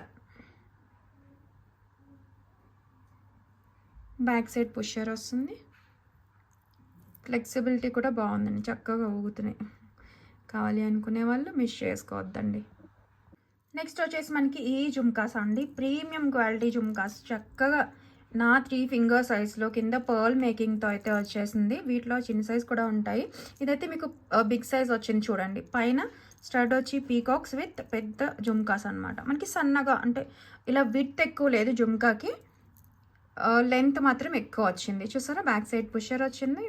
బ్యాక్ సైడ్ పుషర్ వస్తుంది. ఫ్లెక్సిబిలిటీ కూడా బాగుందండి, చక్కగా ఊగుతున్నాయి. కావాలి అనుకునే వాళ్ళు మిస్ చేసుకోవద్దండి. నెక్స్ట్ వచ్చేసి మనకి ఈ జుమ్కాస్ అండి, ప్రీమియం క్వాలిటీ జుమ్కాస్. చక్కగా నా 3 ఫింగర్ సైజ్లో కింద పర్ల్ మేకింగ్తో అయితే వచ్చేసింది. వీటిలో చిన్న సైజ్ కూడా ఉంటాయి. ఇదైతే మీకు బిగ్ సైజ్ వచ్చింది చూడండి. పైన స్టడ్ వచ్చి పీకాక్స్ విత్ పెద్ద జుమ్కాస్ అనమాట. మనకి సన్నగా అంటే ఇలా విడ్త్ ఎక్కువ లేదు జుమ్కాకి, లెంత్ మాత్రం ఎక్కువ వచ్చింది. చూసారా, బ్యాక్ సైడ్ పుషర్ వచ్చింది,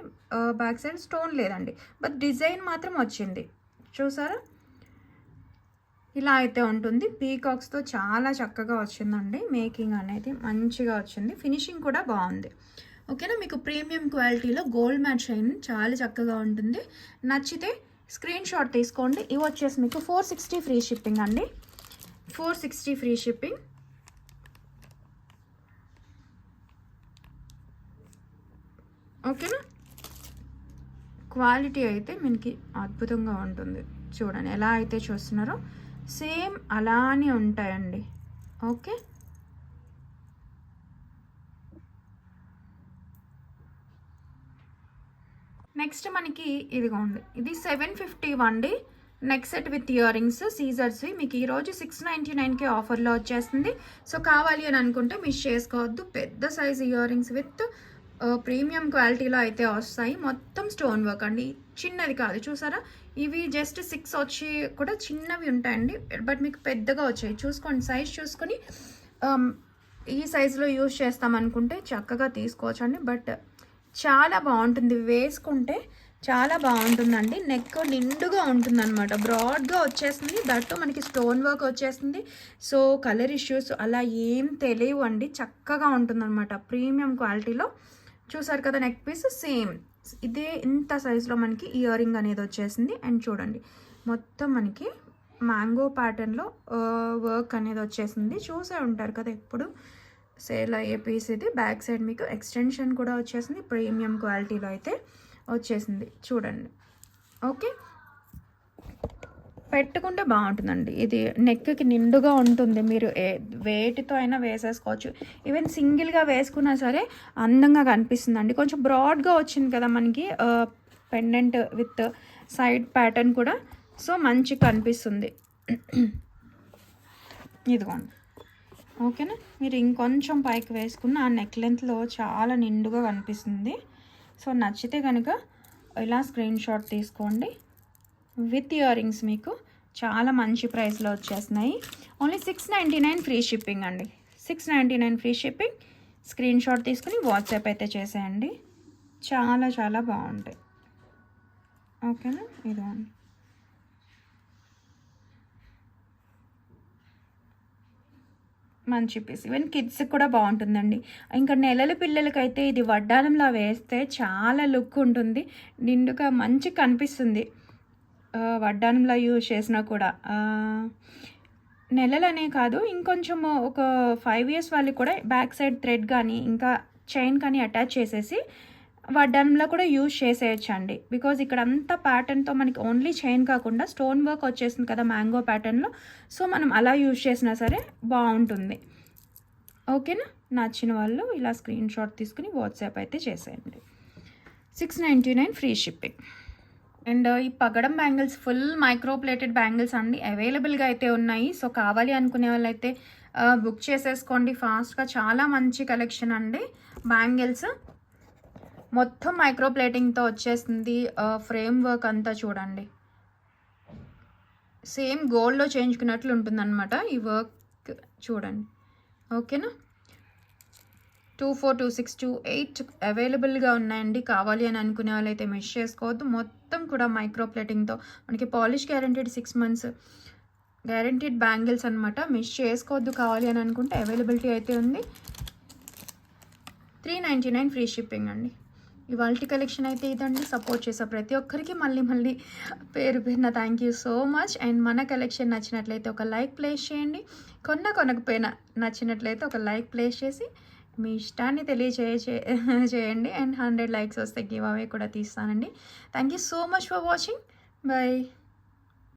బ్యాక్ సైడ్ స్టోన్ లేదండి, బట్ డిజైన్ మాత్రం వచ్చింది. చూసారా, ఇలా అయితే ఉంటుంది. పీకాక్స్తో చాలా చక్కగా వచ్చిందండి. మేకింగ్ అనేది మంచిగా వచ్చింది. ఫినిషింగ్ కూడా బాగుంది. ఓకేనా, మీకు ప్రీమియం క్వాలిటీలో గోల్డ్ మ్యాట్ షైన్ చాలా చక్కగా ఉంటుంది. నచ్చితే స్క్రీన్ షాట్ తీసుకోండి. ఇవి వచ్చేసి మీకు 460 ఫ్రీ షిప్పింగ్ అండి. 460 ఫ్రీ షిప్పింగ్. ఓకేనా, క్వాలిటీ అయితే మనకి అద్భుతంగా ఉంటుంది. చూడండి ఎలా అయితే చూస్తున్నారో సేమ్ అలానే ఉంటాయండి. ఓకే, నెక్స్ట్ మనకి ఇదిగోండి, ఇది 751 అండి. Neck set with earrings సీజర్స్వి మీకు ఈరోజు 699కి ఆఫర్లో వచ్చేస్తుంది. సో కావాలి అని అనుకుంటే మిస్ చేసుకోవద్దు. పెద్ద size ear rings with premium క్వాలిటీలో అయితే వస్తాయి. మొత్తం స్టోన్ వర్క్ అండి, చిన్నది కాదు. చూసారా, ఇవి జస్ట్ 6 వచ్చి కూడా చిన్నవి ఉంటాయండి, బట్ మీకు పెద్దగా వచ్చాయి. చూసుకోండి, సైజ్ చూసుకొని ఈ సైజులో యూజ్ చేస్తామనుకుంటే చక్కగా తీసుకోవచ్చు అండి. బట్ చాలా బాగుంటుంది, వేసుకుంటే చాలా బాగుంటుందండి. నెక్ నిండుగా ఉంటుంది అనమాట, బ్రాడ్గా వచ్చేస్తుంది. దట్టు మనకి స్టోన్ వర్క్ వచ్చేస్తుంది. సో కలర్ ఇష్యూస్ అలా ఏం తెలియవు అండి, చక్కగా ఉంటుంది అనమాట. ప్రీమియం క్వాలిటీలో చూసారు కదా, నెక్ పీస్ సేమ్ ఇదే ఇంత సైజులో మనకి ఇయర్ రింగ్ అనేది వచ్చేసింది. అండ్ చూడండి, మొత్తం మనకి మ్యాంగో ప్యాటర్న్లో వర్క్ అనేది వచ్చేసింది. చూసే ఉంటారు కదా ఎప్పుడు సేల్ అయ్యే పీస్ ఇది. బ్యాక్ సైడ్ మీకు ఎక్స్టెన్షన్ కూడా వచ్చేసింది, ప్రీమియం క్వాలిటీలో అయితే వచ్చేసింది. చూడండి, ఓకే, పెట్టుకుంటే బాగుంటుందండి. ఇది నెక్కి నిండుగా ఉంటుంది, మీరు వేటితో అయినా వేసేసుకోవచ్చు. ఈవెన్ సింగిల్గా వేసుకున్నా సరే అందంగా కనిపిస్తుందండి. కొంచెం బ్రాడ్గా వచ్చింది కదా మనకి పెండెంట్ విత్ సైడ్ ప్యాటర్న్ కూడా, సో మంచిగా కనిపిస్తుంది. ఇదిగోండి, ఓకేనా. మీరు ఇంకొంచెం పైకి వేసుకున్న ఆ నెక్ లెంత్లో చాలా నిండుగా కనిపిస్తుంది. సో నచ్చితే కనుక ఇలా స్క్రీన్ షాట్ తీసుకోండి. విత్ ఇయర్ రింగ్స్ మీకు చాలా మంచి ప్రైస్లో వచ్చేస్తున్నాయి. ఓన్లీ 699 ఫ్రీ షిప్పింగ్ అండి. 699 ఫ్రీ షిప్పింగ్. స్క్రీన్ షాట్ తీసుకుని వాట్సాప్ అయితే చేసేయండి. చాలా చాలా బాగుంటాయి. ఓకేనా, ఇదిగోండి, మంచి పీస్. ఈవెన్ కిడ్స్కి కూడా బాగుంటుందండి. ఇంకా నెలల పిల్లలకైతే ఇది వడ్డానంలా వేస్తే చాలా లుక్ ఉంటుంది, నిండుగా మంచి కనిపిస్తుంది. వడ్డానంలో యూజ్ చేసినా కూడా నెలలనే కాదు, ఇంకొంచెం ఒక 5 years వాళ్ళకి కూడా బ్యాక్ సైడ్ థ్రెడ్ కానీ ఇంకా చైన్ కానీ అటాచ్ చేసేసి వడ్డానంలో కూడా యూజ్ చేసేయచ్చండి. బికాజ్ ఇక్కడ అంతా ప్యాటర్న్తో మనకి ఓన్లీ చైన్ కాకుండా స్టోన్ వర్క్ వచ్చేసింది కదా మ్యాంగో ప్యాటర్న్లో. సో మనం అలా యూజ్ చేసినా సరే బాగుంటుంది. ఓకేనా, నచ్చిన వాళ్ళు ఇలా స్క్రీన్ షాట్ తీసుకుని వాట్సాప్ అయితే చేసేయండి. 699 ఫ్రీ షిప్పింగ్. అండ్ ఈ పగడం bangles full micro plated bangles అండి అవైలబుల్గా అయితే ఉన్నాయి. సో కావాలి అనుకునే వాళ్ళైతే బుక్ చేసేసుకోండి ఫాస్ట్గా. చాలా మంచి కలెక్షన్ అండి. బ్యాంగిల్స్ మొత్తం మైక్రో ప్లేటింగ్తో వచ్చేస్తుంది. ఫ్రేమ్ వర్క్ అంతా చూడండి, సేమ్ గోల్డ్లో చేయించుకున్నట్లు ఉంటుందన్నమాట ఈ వర్క్ చూడండి. ఓకేనా, 242628 అవైలబుల్గా ఉన్నాయండి. కావాలి అని అనుకునే వాళ్ళైతే మిస్ చేసుకోవద్దు. మొత్తం కూడా మైక్రో ప్లేటింగ్తో మనకి polish guaranteed 6 months guaranteed bangles అనమాట. మిస్ చేసుకోవద్దు. కావాలి అని అనుకుంటే అవైలబిలిటీ అయితే ఉంది. 399 ఫ్రీ షిప్పింగ్ అండి. ఇవాల్టి కలెక్షన్ అయితే ఇదండి. సపోర్ట్ చేసే ప్రతి ఒక్కరికి మళ్ళీ పేరు పేరున thank you so much. And మన కలెక్షన్ నచ్చినట్లయితే ఒక లైక్ ప్లేస్ చేయండి. కొనకపోయినా నచ్చినట్లయితే ఒక లైక్ ప్లేస్ చేసి మీ ఇష్టాన్ని చేయండి. అండ్ 100 likes వస్తే గివ్ అవే కూడా తీస్తానండి. Thank you so much for watching. By.